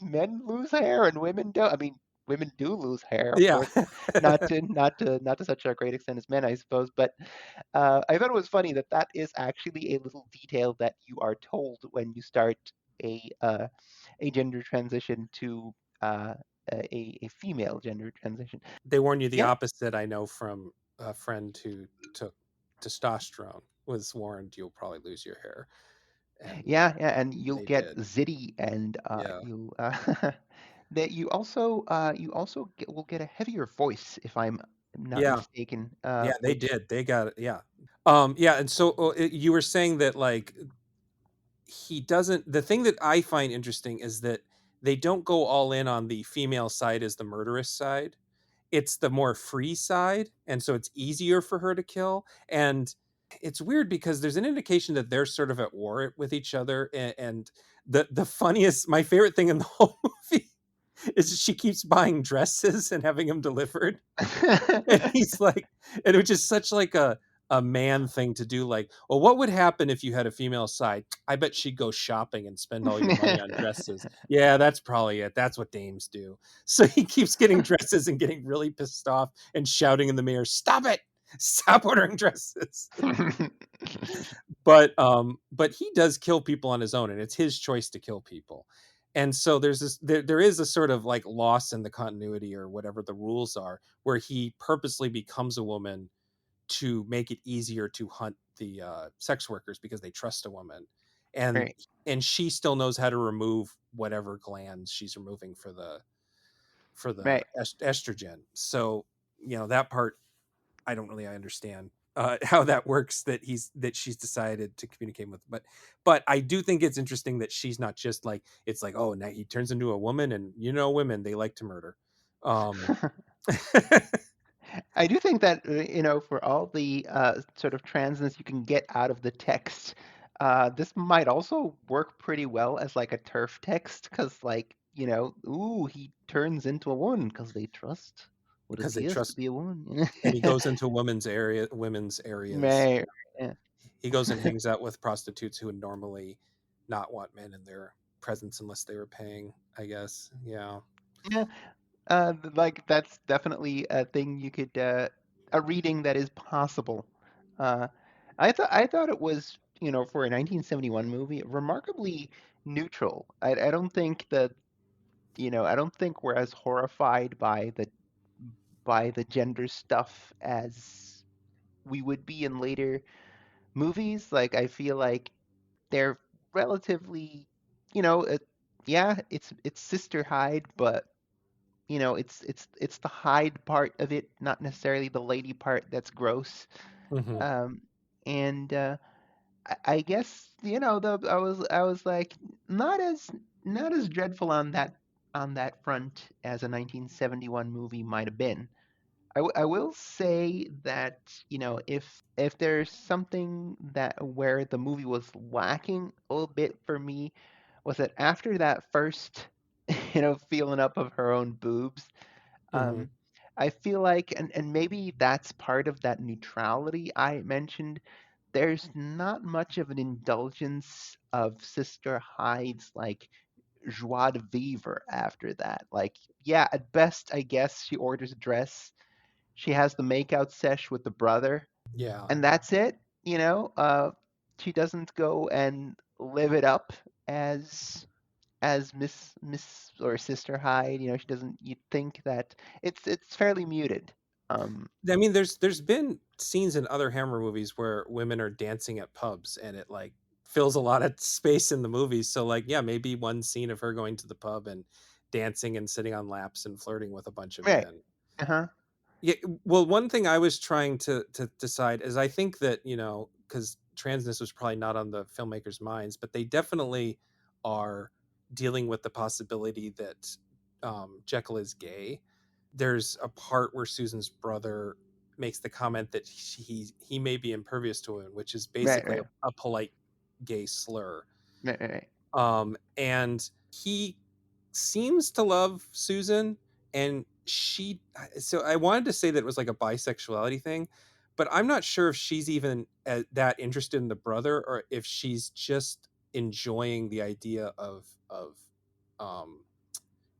men lose hair and women don't. I mean, women do lose hair, of Yeah. course, not to such a great extent as men, I suppose. But I thought it was funny that that is actually a little detail that you are told when you start a gender transition to a female gender transition. They warn you the Yeah, opposite, I know from a friend who took testosterone, was warned you'll probably lose your hair, and yeah, yeah, and you'll they get did. zitty, and Yeah. you that you also will get a heavier voice, if I'm not Yeah. mistaken. Yeah, they Which did. They got it, yeah. Yeah, and so, you were saying that, like, he doesn't the thing that I find interesting is that they don't go all in on the female side as the murderous side. It's the more free side, and so it's easier for her to kill, and it's weird because there's an indication that they're sort of at war with each other, and the funniest my favorite thing in the whole movie is she keeps buying dresses and having them delivered. And he's like, and it was just such like a man thing to do. Like, well, what would happen if you had a female side? I bet she'd go shopping and spend all your money on dresses. Yeah, that's probably it. That's what dames do. So he keeps getting dresses and getting really pissed off and shouting in the mirror, "Stop it! Stop ordering dresses!" But he does kill people on his own, and it's his choice to kill people. And so there is a sort of like loss in the continuity or whatever the rules are, where he purposely becomes a woman to make it easier to hunt the sex workers because they trust a woman. and Right. she still knows how to remove whatever glands she's removing for the Right. estrogen. So that part I don't really understand how that works, that she's decided to communicate with. But I do think it's interesting that she's not just like, it's like, oh, now he turns into a woman, and women, they like to murder. um I do think that for all the sort of transness you can get out of the text, this might also work pretty well as like a turf text, because like ooh, he turns into a woman because they trust what it because they feels to trust, be a woman. and he goes into women's areas. Right. Yeah. He goes and hangs out with prostitutes who would normally not want men in their presence unless they were paying, I guess. Yeah. Yeah. Like that's definitely a thing you could a reading that is possible. Uh, I thought it was, for a 1971 movie, remarkably neutral. I don't think that, I don't think we're as horrified by the gender stuff as we would be in later movies. Like I feel like they're relatively, you know, it, yeah, it's Sister Hyde, but it's the Hyde part of it, not necessarily the lady part that's gross. Hmm. Um, and I guess I was like not as not as dreadful on that front as a 1971 movie might have been. I will say that if there's something that where the movie was lacking a little bit for me, was that after that first feeling up of her own boobs, Hmm. um, I feel like, and maybe that's part of that neutrality I mentioned. There's not much of an indulgence of Sister Hyde's like joie de vivre after that. Like, yeah, at best, I guess she orders a dress. She has the makeout sesh with the brother, Yeah. and that's it. She doesn't go and live it up as Miss or Sister Hyde. She doesn't. You'd think that it's fairly muted. Um, I mean, there's been scenes in other Hammer movies where women are dancing at pubs, and it like fills a lot of space in the movies. So like, yeah, maybe one scene of her going to the pub and dancing and sitting on laps and flirting with a bunch of right. men. Uh-huh. Yeah, well, one thing I was trying to decide is, I think that, because transness was probably not on the filmmakers' minds, but they definitely are dealing with the possibility that Jekyll is gay. There's a part where Susan's brother makes the comment that he may be impervious to women, which is Right, basically right, a polite gay slur. right, right, right. And he seems to love Susan, and so I wanted to say that it was like a bisexuality thing, but I'm not sure if she's even that interested in the brother, or if she's just enjoying the idea of um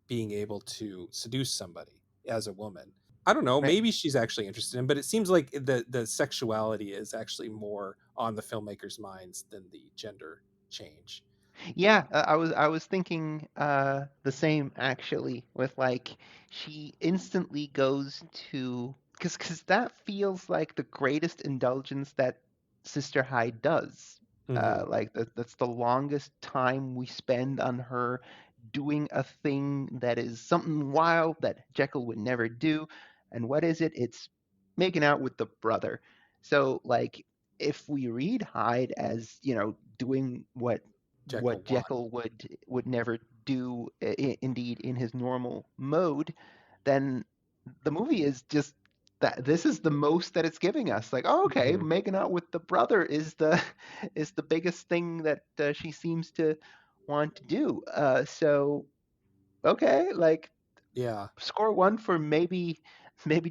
being able to seduce somebody as a woman. I don't know, Right. maybe she's actually interested in, but it seems like the sexuality is actually more on the filmmakers' minds than the gender change. Yeah, I was thinking the same actually, with like she instantly goes to, because that feels like the greatest indulgence that Sister Hyde does. Hmm. Like that's the longest time we spend on her doing a thing that is something wild that Jekyll would never do. And what is it? It's making out with the brother. So like if we read Hyde as, doing Jekyll what one. Jekyll would never do, indeed in his normal mode, then the movie is just that this is the most that it's giving us. Like, oh, okay, Mhm. making out with the brother is the is the biggest thing that she seems to want to do. So okay, like Yeah. score one for maybe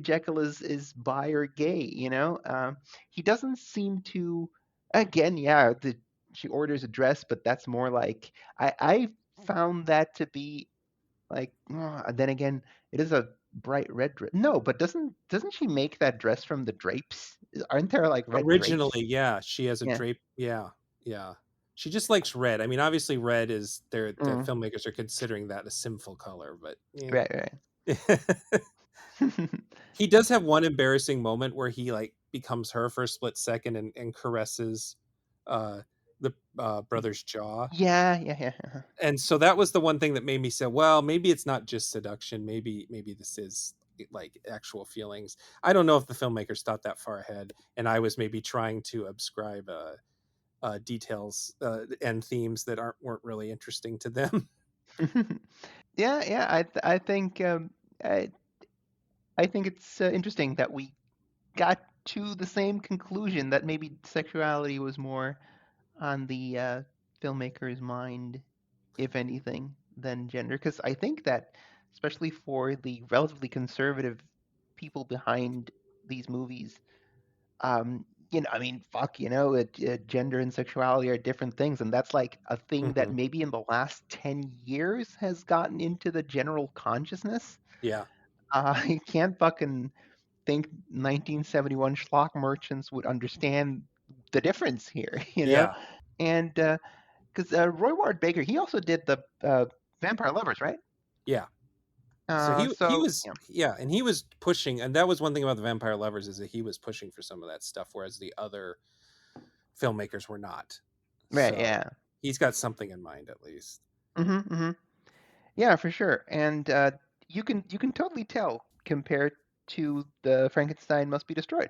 Jekyll is bi or gay. He doesn't seem to. Again, yeah, she orders a dress, but that's more like I found that to be like. Then again, it is a bright red dress. No, but doesn't she make that dress from the drapes? Aren't there like red drapes? Originally, yeah, she has a Yeah. drape. Yeah, yeah. She just likes red. I mean, obviously, red is the Mm, filmmakers are considering that a sinful color, but yeah. right, right. He does have one embarrassing moment where he like becomes her for a split second, and caresses uh the brother's jaw. Yeah, yeah, yeah. And so that was the one thing that made me say, well, maybe it's not just seduction. Maybe this is like actual feelings. I don't know if the filmmakers thought that far ahead, and I was maybe trying to ascribe details and themes that weren't really interesting to them. Yeah, yeah. I think I I think it's interesting that we got to the same conclusion that maybe sexuality was more on the filmmaker's mind, if anything, than gender. Because I think that, especially for the relatively conservative people behind these movies, I mean, fuck, gender and sexuality are different things, and that's like a thing that Hmm. maybe in the last 10 years has gotten into the general consciousness. Yeah, I can't fucking think 1971 schlock merchants would understand the difference here, you know? yeah, And because Roy Ward Baker, he also did the Vampire Lovers, right? yeah. So he So, was, yeah, and he was pushing, and that was one thing about the Vampire Lovers, is that he was pushing for some of that stuff, whereas the other filmmakers were not. right, So yeah. he's got something in mind at least. Hmm. Yeah, for sure. And you can totally tell compared to the Frankenstein Must Be Destroyed,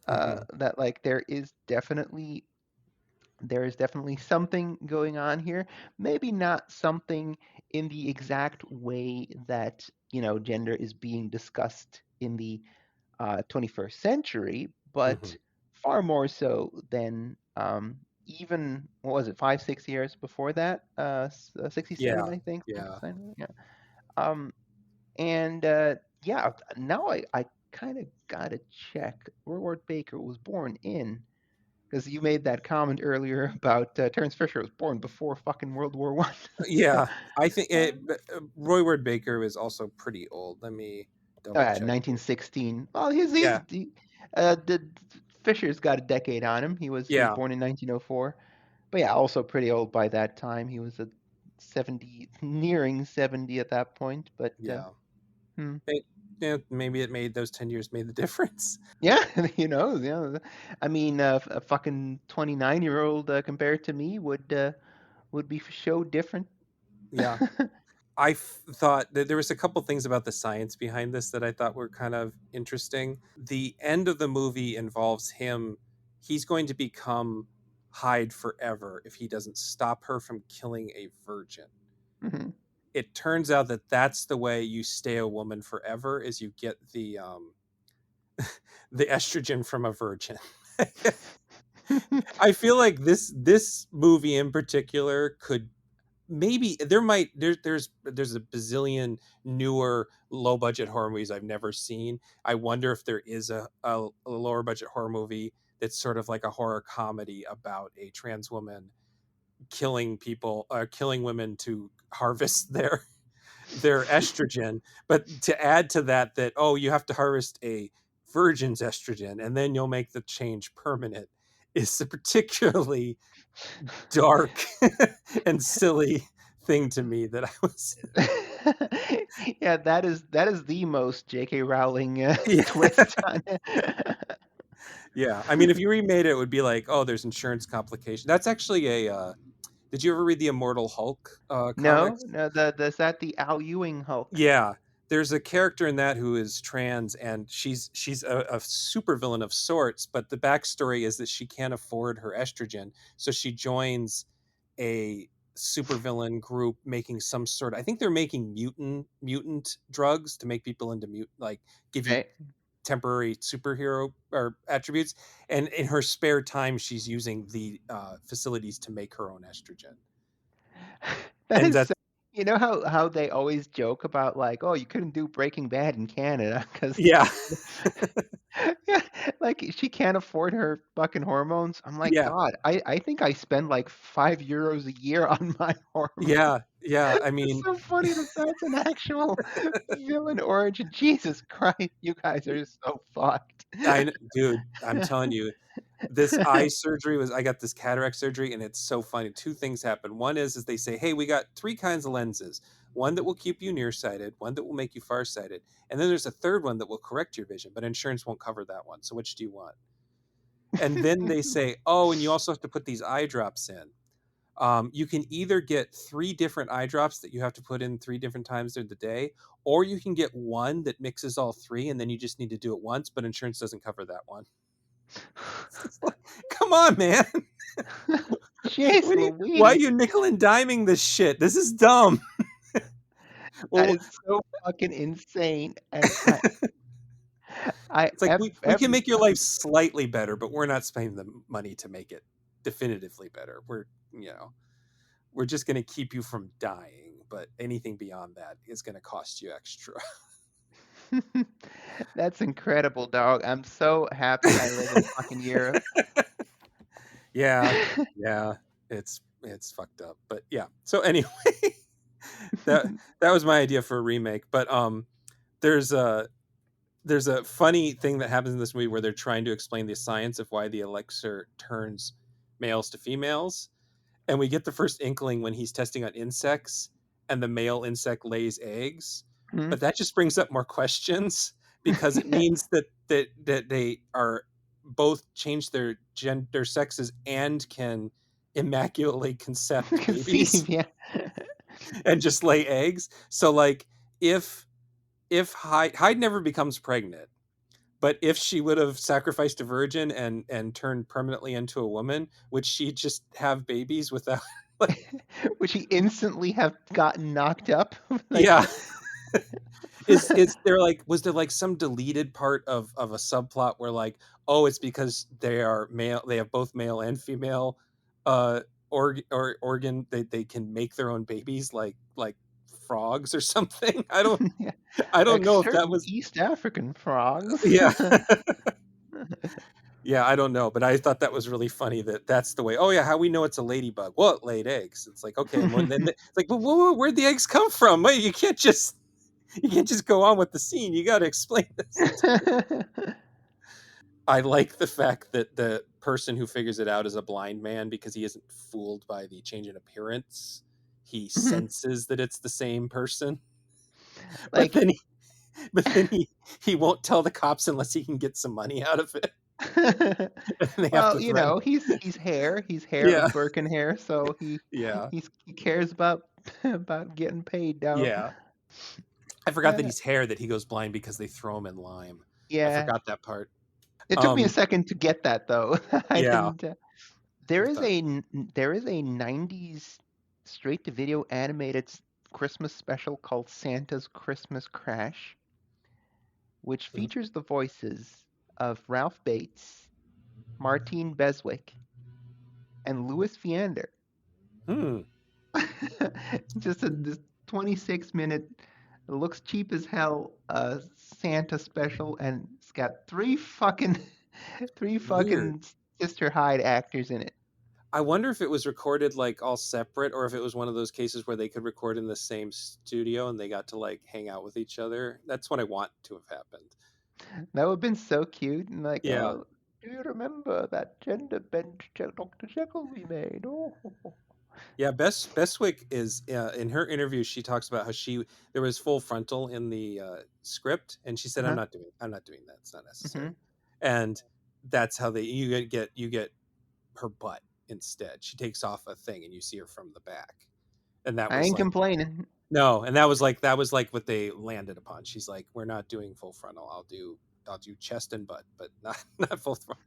Hmm. that like there is definitely something going on here. Maybe not something in the exact way that gender is being discussed in the 21st century, Hmm. but far more so than even what was it, 5 6 years before that, 67 Yeah, I think yeah, Frankenstein. Yeah. Um, and yeah, now I kind of gotta check. Roy Baker was born in, because you made that comment earlier about Terrence Fisher was born before fucking World War One. yeah. I think uh, Roy Ward Baker was also pretty old. Let me oh, double yeah, check here. 1916. Well, he's Yeah, the Fisher's got a decade on him. He was yeah, born in 1904, but yeah, also pretty old by that time. He was a 70, nearing 70 at that point. But yeah. hmm. Yeah, maybe it made those 10 years made the difference. Yeah, yeah. I mean, a fucking 29-year-old compared to me would be for show different. Yeah. Thought that there was a couple things about the science behind this that I thought were kind of interesting. The end of the movie involves him. He's going to become Hyde forever if he doesn't stop her from killing a virgin. Hmm. It turns out that that's the way you stay a woman forever, is you get the estrogen from a virgin. I feel like this movie in particular could, maybe there's a bazillion newer low budget horror movies I've never seen. I wonder if there is a lower budget horror movie that's sort of like a horror comedy about a trans woman killing people, killing women to harvest their estrogen, but to add to that, that oh, you have to harvest a virgin's estrogen and then you'll make the change permanent, is a particularly dark and silly thing to me that I was. Yeah, that is the most J.K. Rowling Yeah, twist on it. yeah. I mean, if you remade it, it would be like, oh, there's insurance complication. That's actually a. Did you ever read the Immortal Hulk No, comics? no, is that the Al Ewing Hulk? Yeah, there's a character in that who is trans, and she's a supervillain of sorts. But the backstory is that she can't afford her estrogen, so she joins a supervillain group making some sort. I think they're making mutant drugs to make people into like give you Right. temporary superhero or attributes. And in her spare time, she's using the facilities to make her own estrogen. That And is that's, so, how they always joke about like, oh, you couldn't do Breaking Bad in Canada because yeah, yeah, like she can't afford her fucking hormones. I'm like, yeah, God, I think I spend like €5 a year on my hormones. yeah. I It's mean, so funny that that's an actual villain origin. Jesus Christ, you guys are so fucked. dude, I'm telling you, this eye surgery was, I got this cataract surgery, and it's so funny. Two things happen. One is they say, hey, we got three kinds of lenses. One that will keep you nearsighted, one that will make you farsighted, and then there's a third one that will correct your vision, but insurance won't cover that one. So which do you want? And then they say, oh, and you also have to put these eye drops in. You can either get 3 different eye drops that you have to put in 3 different times of the day, or you can get one that mixes all 3, and then you just need to do it once, but insurance doesn't cover that one. It's like, come on, man. Jeez Why are Louise. you nickel and diming this shit? This is dumb. That Well, is so fucking insane. And I it's like we can every make your life slightly better, but we're not spending the money to make it definitively better. You know, we're just going to keep you from dying, but anything beyond that is going to cost you extra. That's incredible, dog. I'm so happy I live in fucking Europe. Yeah, yeah, it's fucked up, but yeah. So anyway, that that was my idea for a remake. But there's a funny thing that happens in this movie where they're trying to explain the science of why the elixir turns males to females, and we get the first inkling when he's testing on insects and the male insect lays eggs, Hmm? but that just brings up more questions because it means that they are both change their sexes and can immaculately concept babies Conceive, yeah. and just lay eggs. So like if Hyde never becomes pregnant, but if she would have sacrificed a virgin and turned permanently into a woman, would she just have babies without like Would she instantly have gotten knocked up? yeah. Like, Is there like was there like some deleted part of a subplot where like, oh, it's because they are male, they have both male and female uh organ, they can make their own babies like frogs or something. yeah, I don't like know if that certain was East African frogs. yeah. Yeah, I don't know, but I thought that was really funny that that's the way. Oh yeah, how we know it's a ladybug? Well, it laid eggs. It's like okay, and then it's like, well, where'd the eggs come from? Wait, you can't just go on with the scene. You got to explain this. I like the fact that the person who figures it out is a blind man because he isn't fooled by the change in appearance. He senses that it's the same person, but Like, then he, but then he won't tell the cops unless he can get some money out of it, and they have well, to threaten. he's hair Yeah, of Birkin hair, so yeah, he cares about about getting paid, dog. yeah. I forgot that Uh, he's hair, that he goes blind because they throw him in lime. I yeah, forgot that part. it took me a Um, second to get that though. I yeah, didn't. I There is thought. there is a '90s straight to video animated Christmas special called Santa's Christmas Crash, which features the voices of Ralph Bates, Martine Beswick, and Louis Viander. Hmm, Just this 26-minute, it looks cheap as hell, Santa special, and it's got three weird. fucking Sister Hyde actors in it. I wonder if it was recorded like all separate, or if it was one of those cases where they could record in the same studio and they got to like hang out with each other. That's what I want to have happened. That would have been so cute. And like, Yeah. oh, do you remember that gender bent Dr. Jekyll we made? Oh, Yeah, Bestwick is in her interview. She talks about how there was full frontal in the script, and she said, uh-huh. I'm not doing that. It's not Hmm. necessary." And that's how you get her butt instead. She takes off a thing, and you see her from the back, and that I was ain't like complaining. no, and that was like what they landed upon. She's like, we're not doing full frontal. I'll do chest and butt, but not not full frontal.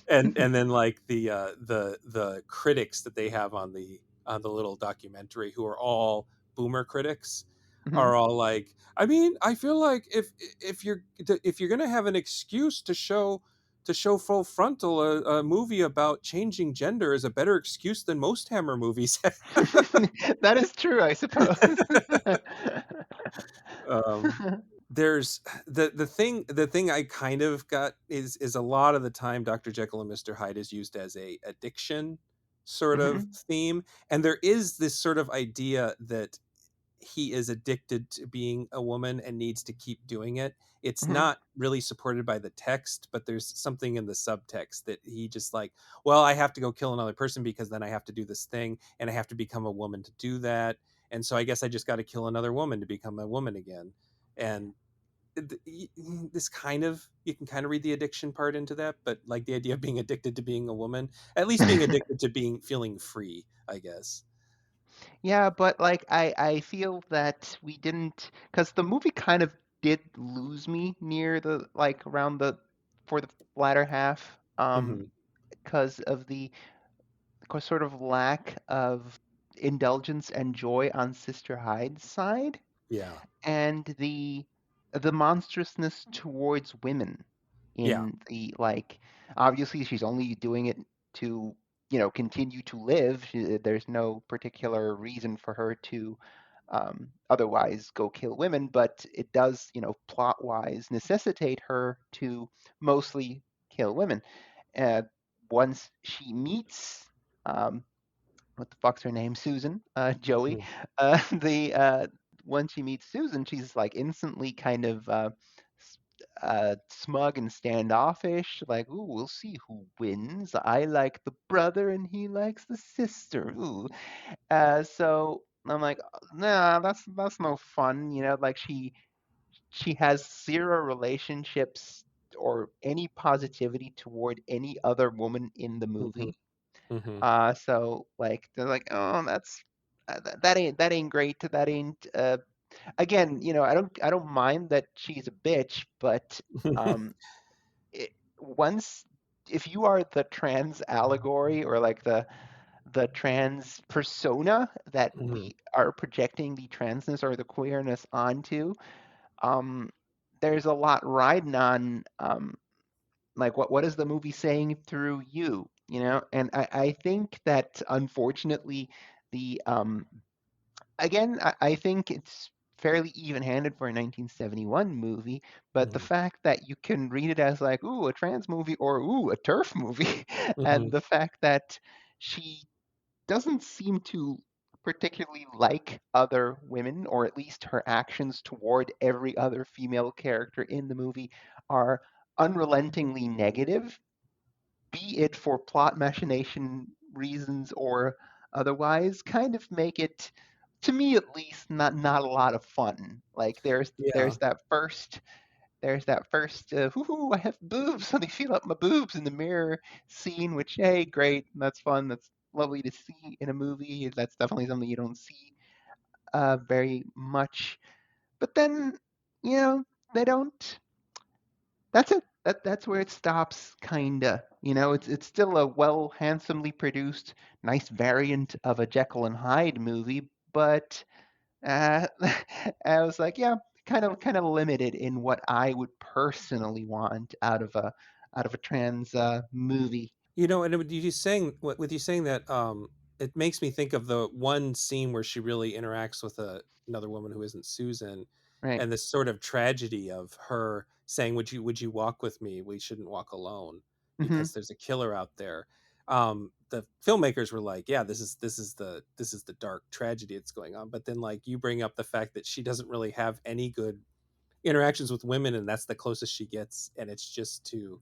And then like the critics that they have on the little documentary, who are all boomer critics, Hmm. are all like, I mean, I feel like if you're gonna have an excuse to show full frontal, a movie about changing gender is a better excuse than most Hammer movies. That is true, I suppose. um there's the thing I kind of got is a lot of the time Dr. Jekyll and Mr. Hyde is used as a addiction sort of Hmm. theme, and there is this sort of idea that he is addicted to being a woman and needs to keep doing it. It's Hmm. not really supported by the text, but there's something in the subtext that he just like, well, I have to go kill another person because then I have to do this thing and I have to become a woman to do that. And so I guess I just got to kill another woman to become a woman again. And this kind of, you can kind of read the addiction part into that, but like the idea of being addicted to being a woman, at least being addicted to being feeling free, I guess. Yeah, but like I feel that we didn't, because the movie kind of did lose me near the like around the for the latter half, Hmm. because of the sort of lack of indulgence and joy on Sister Hyde's side, Yeah. and the monstrousness towards women Yeah. in the like, obviously she's only doing it to, continue to live. There's no particular reason for her to otherwise go kill women, but it does, plot wise necessitate her to mostly kill women. uh, Once she meets, um, what the fuck's her name? Susan, Joey. Mhm. The When she meets Susan, she's like instantly kind of smug and standoffish. Like, ooh, we'll see who wins. I like the brother, and he likes the sister. Ooh. So I'm like, nah, that's no fun. Like she has zero relationships or any positivity toward any other woman in the Hmm. movie. Hmm. So like they're like, oh, that ain't great. That ain't again, I don't mind that she's a bitch, but um, once if you are the trans allegory or like the trans persona that Hmm. we are projecting the transness or the queerness onto, um, there's a lot riding on like what is the movie saying through you, and I think that unfortunately the again I think it's fairly even-handed for a 1971 movie, but the Hmm. fact that you can read it as like, ooh, a trans movie or ooh, a turf movie, and Hmm. the fact that she doesn't seem to particularly like other women, or at least her actions toward every other female character in the movie are unrelentingly negative, be it for plot machination reasons or otherwise, kind of make it, to me at least, not a lot of fun. Like Yeah. there's that first whoo, I have boobs, so they feel up my boobs in the mirror scene, which, hey, great, that's fun, that's lovely to see in a movie. That's definitely something you don't see very much. But then, you know, they don't. That's it. That's where it stops, kinda. It's still a well, handsomely produced, nice variant of a Jekyll and Hyde movie, but uh, I was like, yeah, kind of limited in what I would personally want out of a trans movie. And with you saying, with you saying that, it makes me think of the one scene where she really interacts with another woman who isn't Susan, Right. and this sort of tragedy of her saying, would you walk with me? We shouldn't walk alone Hmm. because there's a killer out there." The filmmakers were like, "Yeah, this is the dark tragedy that's going on." But then, like, you bring up the fact that she doesn't really have any good interactions with women, and that's the closest she gets, and it's just to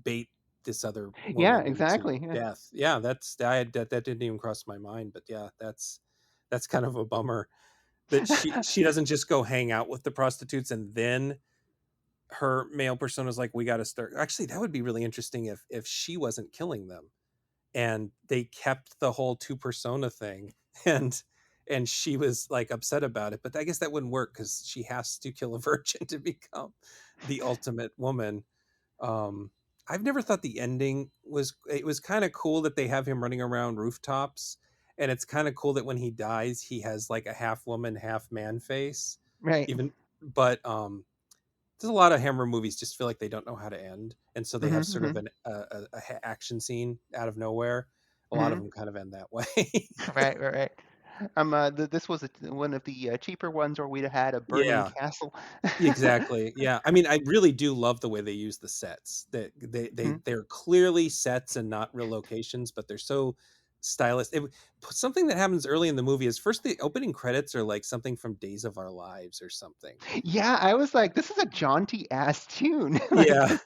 bait this other Yeah, woman into exactly. Yeah. death. Yeah, that didn't even cross my mind, but yeah, that's kind of a bummer that she doesn't just go hang out with the prostitutes and then her male persona is like, we got to start. Actually, that would be really interesting if she wasn't killing them and they kept the whole two persona thing, and she was like upset about it. But I guess that wouldn't work because she has to kill a virgin to become the ultimate woman. um I've never thought the ending was, it was kind of cool that they have him running around rooftops, and it's kind of cool that when he dies he has like a half woman half man face, Right. even. But there's a lot of Hammer movies just feel like they don't know how to end, and so they Hmm. have sort of Hmm. a action scene out of nowhere. A lot of Hmm. them kind of end that way. Right. Right. Right. This was one of the cheaper ones where we'd had a burning Yeah. castle. Exactly. Yeah. I mean, I really do love the way they use the sets. That Mhm. they're clearly sets and not real locations, but they're so stylish. Something that happens early in the movie is first the opening credits are like something from Days of Our Lives or something. Yeah, I was like, this is a jaunty ass tune. Like Yeah.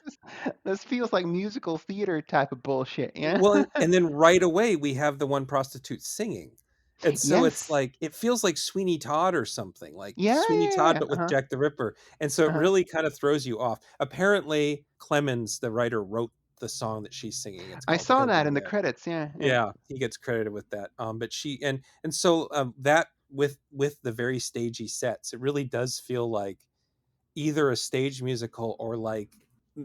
this feels like musical theater type of bullshit. Yeah. Well, and then right away we have the one prostitute singing, And so it's Yes. like it feels like Sweeney Todd or something, like Yeah, Sweeney yeah, Todd, yeah. but with Uh-huh. Jack the Ripper. And so it Uh-huh. really kind of throws you off. Apparently, Clemens, the writer, wrote the song that she's singing. It's I called saw Hill that in the Dale. credits. Yeah, yeah. Yeah, he gets credited with that. But she and so that with the very stagey sets, it really does feel like either a stage musical or like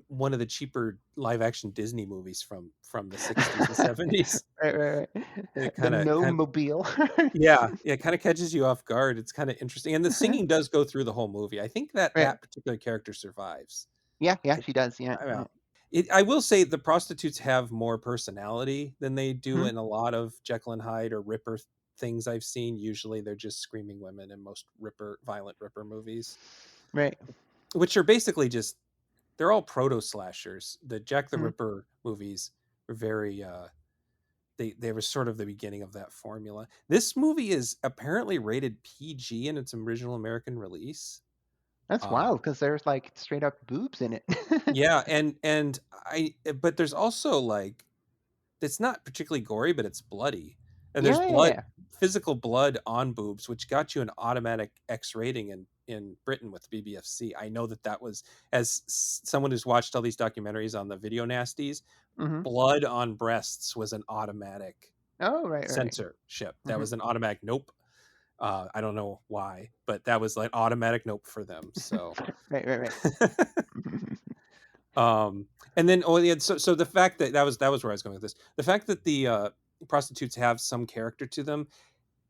one of the cheaper live action Disney movies from the 60s and 70s. Right, right, right. And it The kind gnome mobile. yeah, yeah, it kind of catches you off guard. It's kind of interesting. And the singing does go through the whole movie. I think that Right. that particular character survives. Yeah, yeah, It, she does. Yeah, I yeah. know. I will say the prostitutes have more personality than they do Mhm. in a lot of Jekyll and Hyde or Ripper things I've seen. Usually they're just screaming women in most violent Ripper movies, Right. which are basically just, they're all proto slashers. The Jack the Mhm. Ripper movies were very they were sort of the beginning of that formula. This movie is apparently rated PG in its original American release. That's Um, wild because there's like straight up boobs in it. yeah, and but there's also like, it's not particularly gory, but it's bloody, and there's Yeah, yeah, blood, yeah. physical blood on boobs, which got you an automatic X rating in Britain with BBFC. I know that that was, as someone who's watched all these documentaries on the video nasties, Mhm. blood on breasts was an automatic Oh, right, right. censorship. That Mhm. was an automatic nope. I don't know why, but that was like automatic nope for them. So, Right, right, right. um, and then oh yeah, so the fact that that was where I was going with this. The fact that the prostitutes have some character to them,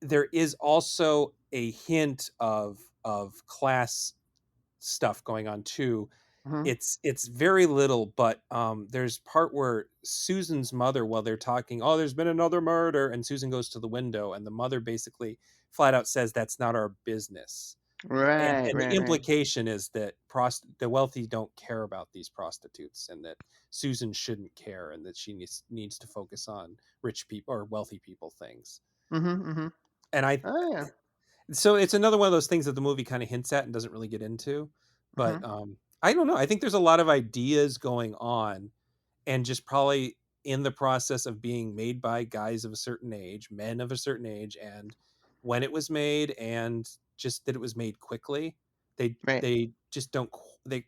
there is also a hint of class stuff going on too. Mhm. It's very little, but there's part where Susan's mother, while they're talking, oh, there's been another murder, and Susan goes to the window, and the mother basically flat out says that's not our business. Right, And the right, right. implication is that the wealthy don't care about these prostitutes, and that Susan shouldn't care, and that she needs to focus on rich people or wealthy people things. Mhm, mhm. And I Oh, yeah. so it's another one of those things that the movie kind of hints at and doesn't really get into. But Mhm. I don't know. I think there's a lot of ideas going on, and just probably in the process of being made by guys of a certain age, men of a certain age, and when it was made, and just that it was made quickly. Right. They just don't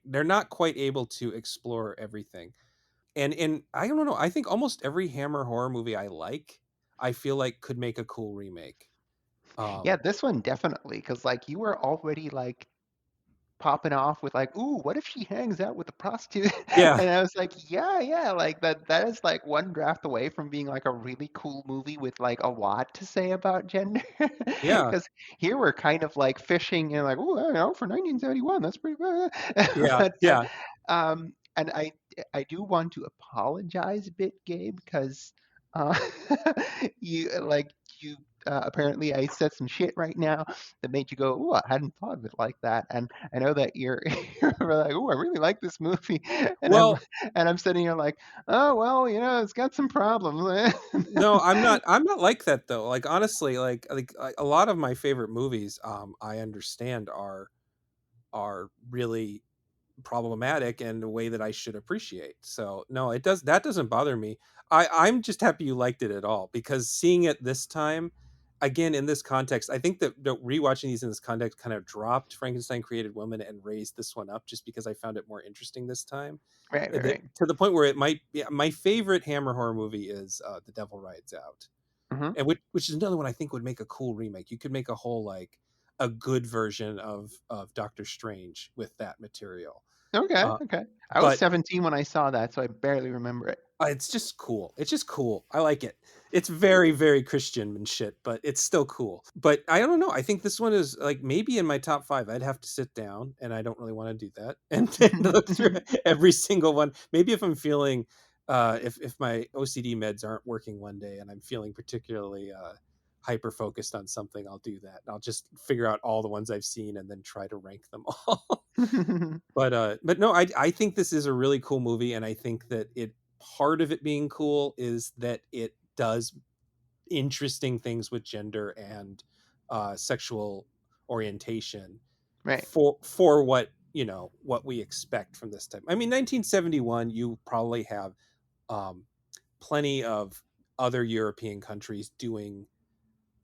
they're not quite able to explore everything. And I don't know. I think almost every Hammer horror movie I feel like could make a cool remake. Yeah, Um, this one definitely, because like you were already like popping off with like, "Ooh, what if she hangs out with a prostitute?" yeah, And I was like, "Yeah, yeah, like that is like one draft away from being like a really cool movie with like a lot to say about gender." yeah, Because here we're kind of like fishing and like, "Oh, I know, for 1971, that's pretty good." yeah, But yeah. and I do want to apologize a bit, Gabe, because uh, you like you apparently I said some shit right now that made you go, "Oh, I hadn't thought of it like that." And I know that you're, you're like, "Oh, I really like this movie," and Well, I'm sitting here like, "Oh, well, you know, it's got some problems." no, I'm not like that though. Like honestly, like a lot of my favorite movies, I understand are really problematic in a way that I should appreciate. So no, that doesn't bother me. I'm just happy you liked it at all, because seeing it this time, again in this context, I think that rewatching these in this context kind of dropped Frankenstein Created Woman and raised this one up, just because I found it more interesting this time. Right, right, right. To the point where it might be my favorite Hammer horror movie is The Devil Rides Out, Hmm. and which is another one I think would make a cool remake. You could make a whole like a good version of Doctor Strange with that material. Okay, Uh, okay. I was but 17 when I saw that, so I barely remember it. it's just cool. It's just cool. I like it. It's very, very Christian and shit, but it's still cool. But I don't know. I think this one is like maybe in my top five. I'd have to sit down, and I don't really want to do that and look through every single one. Maybe if I'm feeling, if my OCD meds aren't working one day and I'm feeling particularly hyper focused on something, I'll do that. I'll just figure out all the ones I've seen and then try to rank them all. But no, I think this is a really cool movie, and I think that part of it being cool is that it does interesting things with gender and sexual orientation Right, for what what we expect from this time. I mean, 1971, you probably have um, plenty of other European countries doing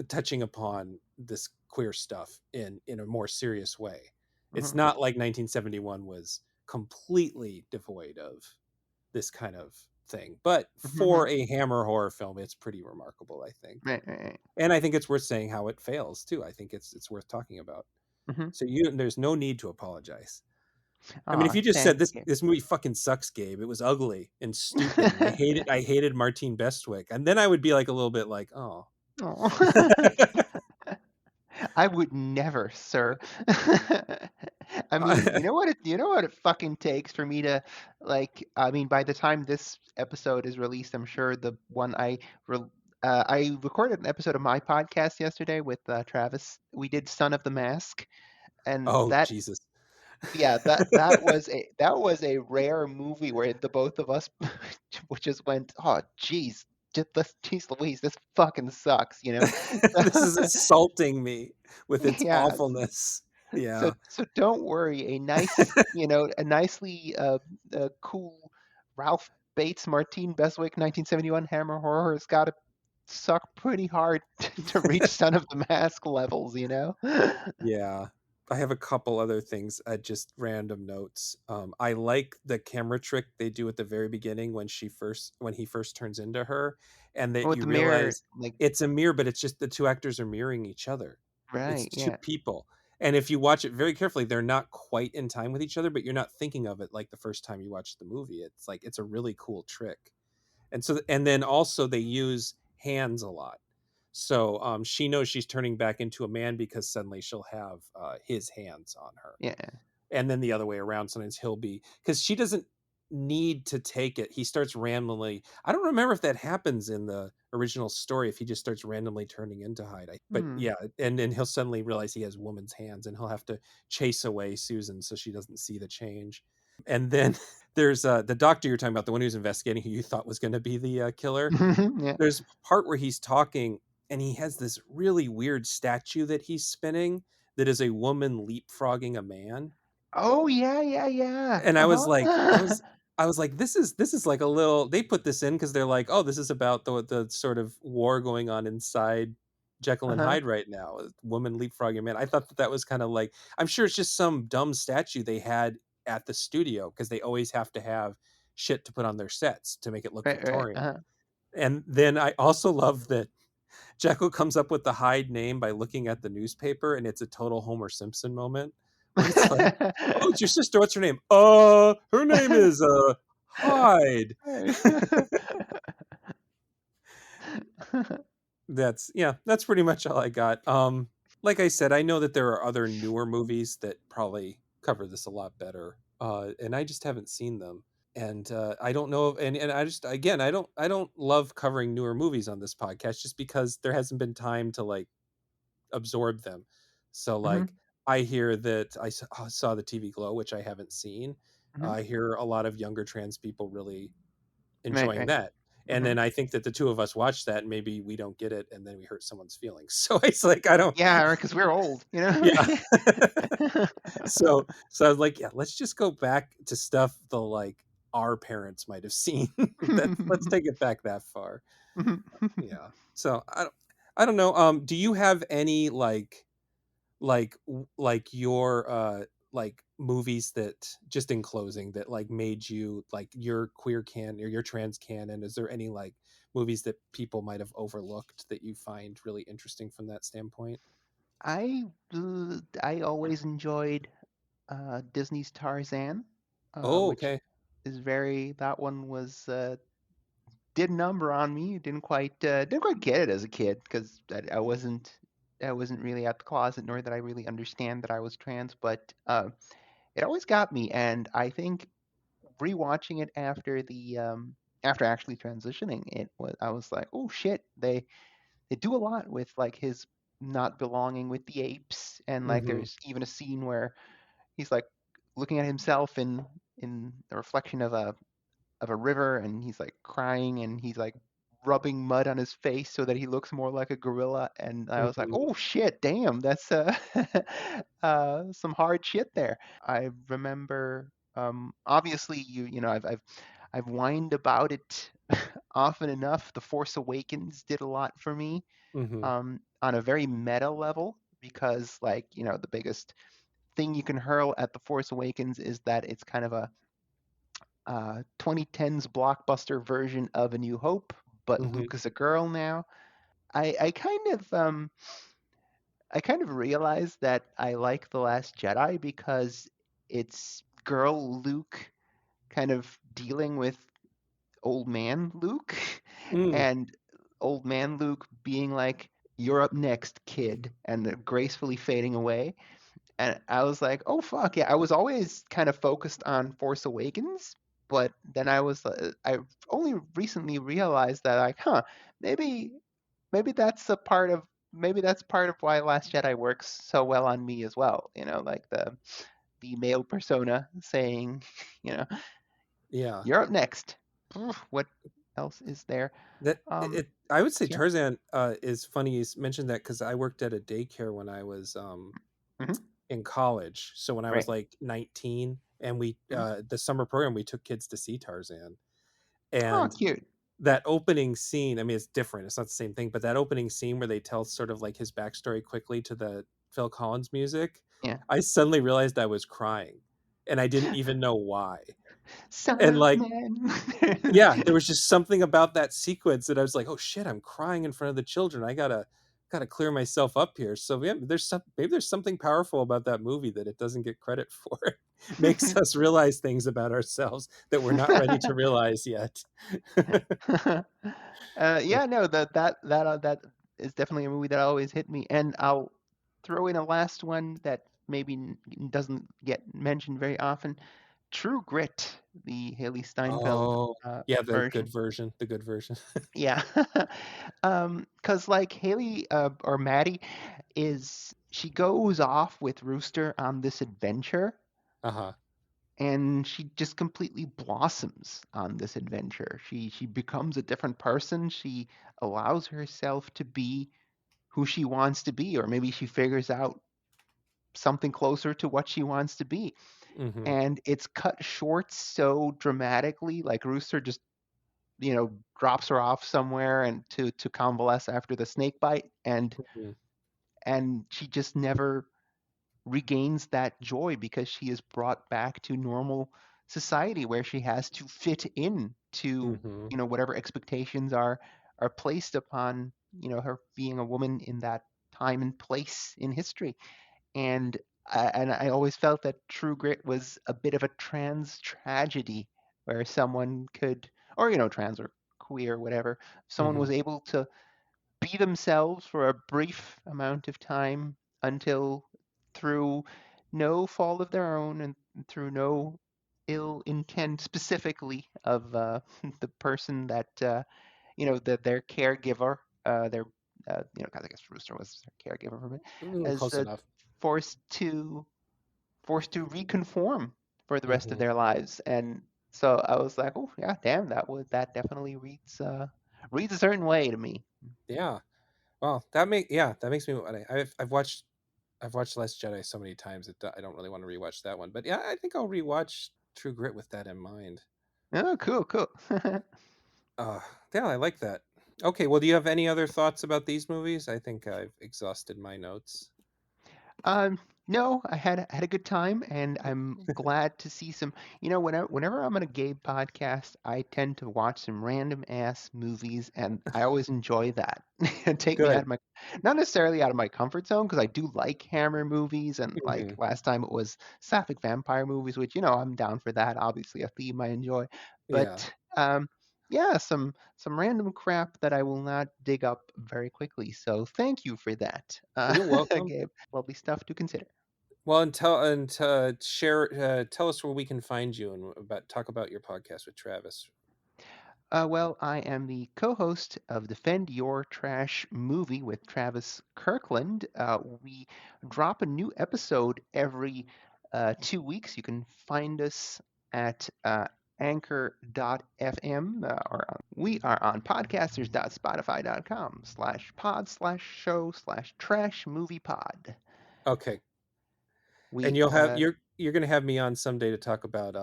touching upon this queer stuff in a more serious way. It's Hmm. not like 1971 was completely devoid of this kind of thing, but Hmm. for a Hammer horror film, it's pretty remarkable, I think. Right, right, right. And I think it's worth saying how it fails too. I think it's worth talking about. Hmm. So there's no need to apologize. I mean, if Oh, you just said thank this you. this movie fucking sucks, Gabe, it was ugly and stupid, and I hated Martine Bestwick, and then I would be like a little bit like, oh. Oh. I would never, sir. I mean, you know what it fucking takes for me to like. I mean, by the time this episode is released, I'm sure the one I recorded an episode of my podcast yesterday with Travis. We did Son of the Mask, and Oh that Jesus. yeah, that was a rare movie where the both of us just went, oh, geez, geez Louise, this fucking sucks, you know. This is insulting me with its Yeah, awfulness. so Yeah. so don't worry. A nice, a nicely cool Ralph Bates Martine Beswick 1971 Hammer horror has got to suck pretty hard to reach Son of the Mask levels, you know. Yeah. I have a couple other things, just random notes. I like the camera trick they do at the very beginning when he first turns into her, and that With you the mirror, realize like, it's a mirror, but it's just the two actors are mirroring each other. It's right, two yeah, people. And if you watch it very carefully, they're not quite in time with each other, but you're not thinking of it like the first time you watch the movie. It's like it's a really cool trick. And then also they use hands a lot. So she knows she's turning back into a man because suddenly she'll have his hands on her, yeah. and then the other way around. Sometimes he'll be, because she doesn't need to take it. He starts randomly. I don't remember if that happens in the original story, if he just starts randomly turning into Hyde. But Hmm. yeah, and then he'll suddenly realize he has woman's hands, and he'll have to chase away Susan so she doesn't see the change. And then there's the doctor you're talking about, the one who's investigating, who you thought was going to be the killer. Yeah. There's a part where he's talking, and he has this really weird statue that he's spinning that is a woman leapfrogging a man. Oh yeah, yeah, yeah. And Uh-huh. I was like, this is like a little, they put this in because they're like, oh, this is about the sort of war going on inside Jekyll and Uh-huh. Hyde right now, a woman leapfrogging a man. I thought that was kind of like, I'm sure it's just some dumb statue they had at the studio because they always have to have shit to put on their sets to make it look Right, right. Victorian. Uh-huh. And then I also love that Jekyll comes up with the Hyde name by looking at the newspaper, and it's a total Homer Simpson moment where it's like, "Oh, it's your sister. What's her name? Her name is Hyde." That's pretty much all I got. Like I said, I know that there are other newer movies that probably cover this a lot better, and I just haven't seen them. And I don't know, and I just, again, I don't love covering newer movies on this podcast just because there hasn't been time to like absorb them. So Hmm. like I hear that saw the TV Glow, which I haven't seen. Hmm. I hear a lot of younger trans people really Right, enjoying right. that. And Hmm. then I think that the two of us watch that and maybe we don't get it and then we hurt someone's feelings. So it's like I don't. Yeah, because we're old, you know. Yeah. So I was like, yeah, let's just go back to stuff the like our parents might have seen. Let's take it back that far. Yeah. So I don't know. Do you have any like your like movies that, just in closing, that like made you like your queer can or your trans canon? Is there any like movies that people might have overlooked that you find really interesting from that standpoint? I always enjoyed Disney's Tarzan, Oh, which okay. is very that one was did a number on me. Didn't quite get it as a kid because I wasn't really at the closet, nor did I really understand that I was trans. But it always got me, and I think rewatching it after actually transitioning, I was like, oh shit, they do a lot with like his not belonging with the apes, and like Mm-hmm. there's even a scene where he's like looking at himself in the reflection of a river, and he's like crying, and he's like rubbing mud on his face so that he looks more like a gorilla. And I was like, Mm-hmm. oh shit, damn, that's some hard shit there. I remember, obviously, I've whined about it often enough. The Force Awakens did a lot for me. Mm-hmm. on a very meta level because, like, the biggest thing you can hurl at The Force Awakens is that it's kind of a 2010s blockbuster version of A New Hope, but Hmm. Luke is a girl now. I, I kind of um, I kind of realized that I like The Last Jedi because it's girl Luke kind of dealing with old man Luke, Mm, and old man Luke being like, "You're up next, kid," and gracefully fading away. And I was like, "Oh fuck yeah!" I was always kind of focused on Force Awakens, but then I only recently realized that, like, maybe maybe that's a part of maybe that's part of why Last Jedi works so well on me as well. Like the male persona saying, you know, yeah. "You're up next." What else is there? That Um, I would say yeah, Tarzan is funny you mentioned that because I worked at a daycare when I was hmm, in college. So when I was right. like 19, and we Mhm. the summer program, we took kids to see Tarzan. Oh, And cute. that opening scene, I mean, it's different, it's not the same thing, but that opening scene where they tell sort of like his backstory quickly to the Phil Collins music, Yeah. I suddenly realized I was crying, and I didn't even know why. And like, Simon. yeah, there was just something about that sequence that I was like, "Oh shit, I'm crying in front of the children. I gotta clear myself up here." So yeah, maybe there's something powerful about that movie that it doesn't get credit for. It makes us realize things about ourselves that we're not ready to realize yet. Yeah, no, that is definitely a movie that always hit me. And I'll throw in a last one that maybe doesn't get mentioned very often. True Grit, the Haley Steinfeld Oh, yeah, version. the good version. Yeah. 'Cause like Haley or Maddie she goes off with Rooster on this adventure, Uh-huh. and she just completely blossoms on this adventure. She becomes a different person. She allows herself to be who she wants to be, or maybe she figures out something closer to what she wants to be. Mhm. And it's cut short so dramatically, like Rooster just, drops her off somewhere and to convalesce after the snake bite, Mhm. and she just never regains that joy because she is brought back to normal society where she has to fit in to, Mhm. whatever expectations are placed upon, her being a woman in that time and place in history. And I always felt that True Grit was a bit of a trans tragedy where someone could, or trans or queer, whatever, someone was Mhm. able to be themselves for a brief amount of time until, through no fault of their own and through no ill intent specifically of the person that, that their caregiver, their, 'cause I guess Rooster was their caregiver for a bit, as Close enough. forced to forced to reconform for the rest of Mhm. their lives. And so I was like, oh yeah, damn, that definitely reads a certain way to me. Yeah. Well, that makes me wanna I've watched Last Jedi so many times that I don't really want to rewatch that one. But yeah, I think I'll rewatch True Grit with that in mind. Oh, cool, cool. Uh, yeah, I like that. Okay, well, do you have any other thoughts about these movies? I think I've exhausted my notes. Um, no, I had a good time, and I'm glad to see some. Whenever I'm on a gay podcast, I tend to watch some random ass movies, and I always enjoy that. Take me out Good. of my, not necessarily out of my comfort zone, because I do like Hammer movies, and like Hmm. last time it was sapphic vampire movies, which I'm down for that. Obviously, a theme I enjoy, Yeah, but yeah, some random crap that I will not dig up very quickly. So thank you for that, you're welcome. Gabe. Lovely stuff to consider. Well, share, tell us where we can find you and about talk about your podcast with Travis. Well, I am the co host of Defend Your Trash Movie with Travis Kirkland. We drop a new episode every 2 weeks. You can find us at anchor.fm, or we are on podcasters.spotify.com/pod/show/trash movie pod. Okay, and We, you're gonna have me on someday to talk about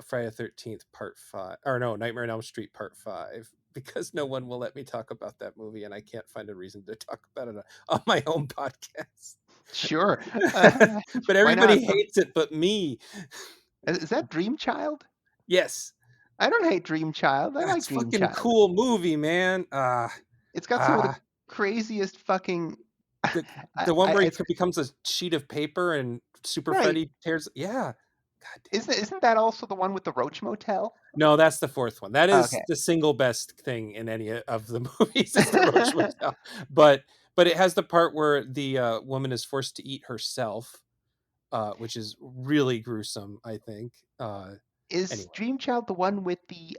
Friday the 13th Part 5, or no, Nightmare on Elm Street Part 5. because no one will let me talk about that movie, and I can't find a reason to talk about it on my own podcast. Sure. But Why everybody not? hates it but me. Is that Dream Child? Yes. I don't hate Dream Child. I like That's Dream fucking Child. cool movie, man. It's got some of the Ah. craziest fucking. The one where he It's becomes a sheet of paper and Super right. Freddy tears. Yeah. God damn. Isn't that also the one with the Roach Motel? No, that's the fourth one. That is Okay. the single best thing in any of the movies is the Roach Motel. But it has the part where the woman is forced to eat herself, which is really gruesome, I think. Is Anyway. Dream Child the one with the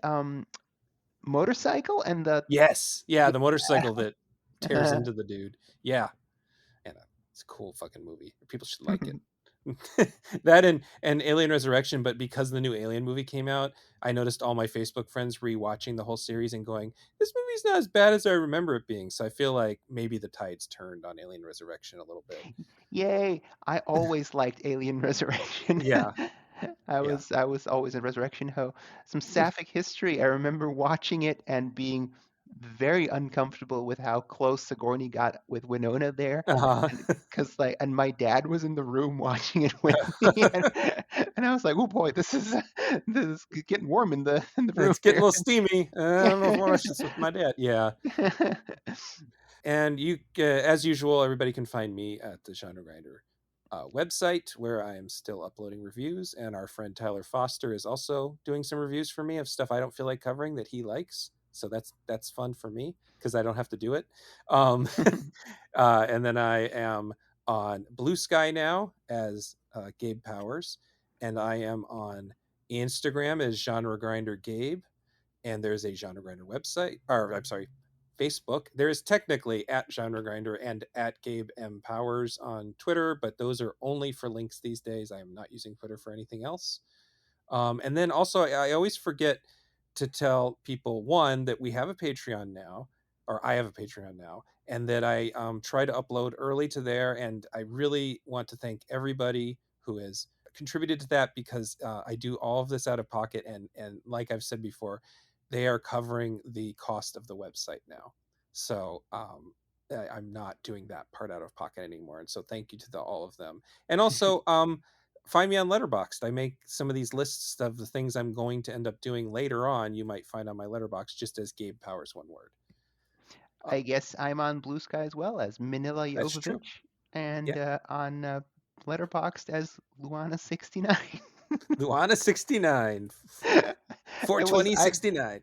motorcycle and the Yes. Yeah, yeah. the motorcycle that tears into the dude. Yeah. And it's a cool fucking movie. People should like it. That and Alien Resurrection, but because the new Alien movie came out, I noticed all my Facebook friends rewatching the whole series and going, "This movie's not as bad as I remember it being." So I feel like maybe the tides turned on Alien Resurrection a little bit. Yay! I always liked Alien Resurrection. Yeah, I yeah. was I was always a Resurrection ho. Some sapphic history. I remember watching it and being very uncomfortable with how close Sigourney got with Winona there. Uh-huh. And because and my dad was in the room watching it with me, and I was like, oh boy, this is getting warm in the room It's getting a here. little steamy. I don't know if I want to watch this with my dad. Yeah. And you, as usual, everybody can find me at the Genre Grinder website, where I am still uploading reviews. And our friend Tyler Foster is also doing some reviews for me of stuff I don't feel like covering that he likes. So that's fun for me because I don't have to do it. And then I am on Blue Sky now as Gabe Powers, and I am on Instagram as Genre Grinder Gabe, and there's a Genre Grinder website, or I'm sorry, Facebook. There is technically at Genre Grinder and at Gabe M Powers on Twitter, but those are only for links these days. I am not using Twitter for anything else. And then also, I always forget to tell people, one, that we have a Patreon now, or I have a Patreon now, and that I try to upload early to there. And I really want to thank everybody who has contributed to that, because I do all of this out of pocket. And like I've said before, they are covering the cost of the website now. So I'm not doing that part out of pocket anymore. And so thank you to all of them. And also, find me on Letterboxd. I make some of these lists of the things I'm going to end up doing later on. You might find on my Letterboxd just as Gabe Powers, one word. I guess I'm on Blue Sky as well as Manila That's true. Jovovich, and Yeah. on Letterboxd as Luana69. Luana 69. It was 420 I 69.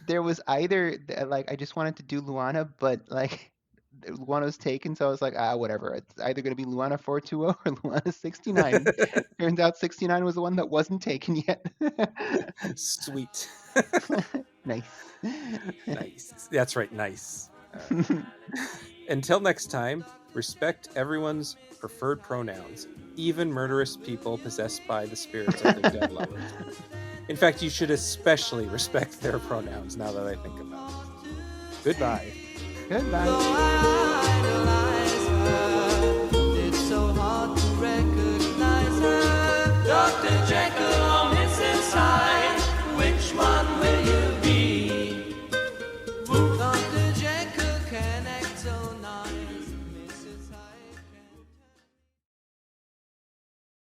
there was either like I just wanted to do Luana, but like Luana was taken, so I was like, whatever. It's either gonna be Luana 420 or Luana 69. Turns out 69 was the one that wasn't taken yet. Sweet. Nice. Nice. That's right. Nice. Until next time, respect everyone's preferred pronouns, even murderous people possessed by the spirits of their dead lovers. In fact, you should especially respect their pronouns now that I think about it. Goodbye. Goodbye.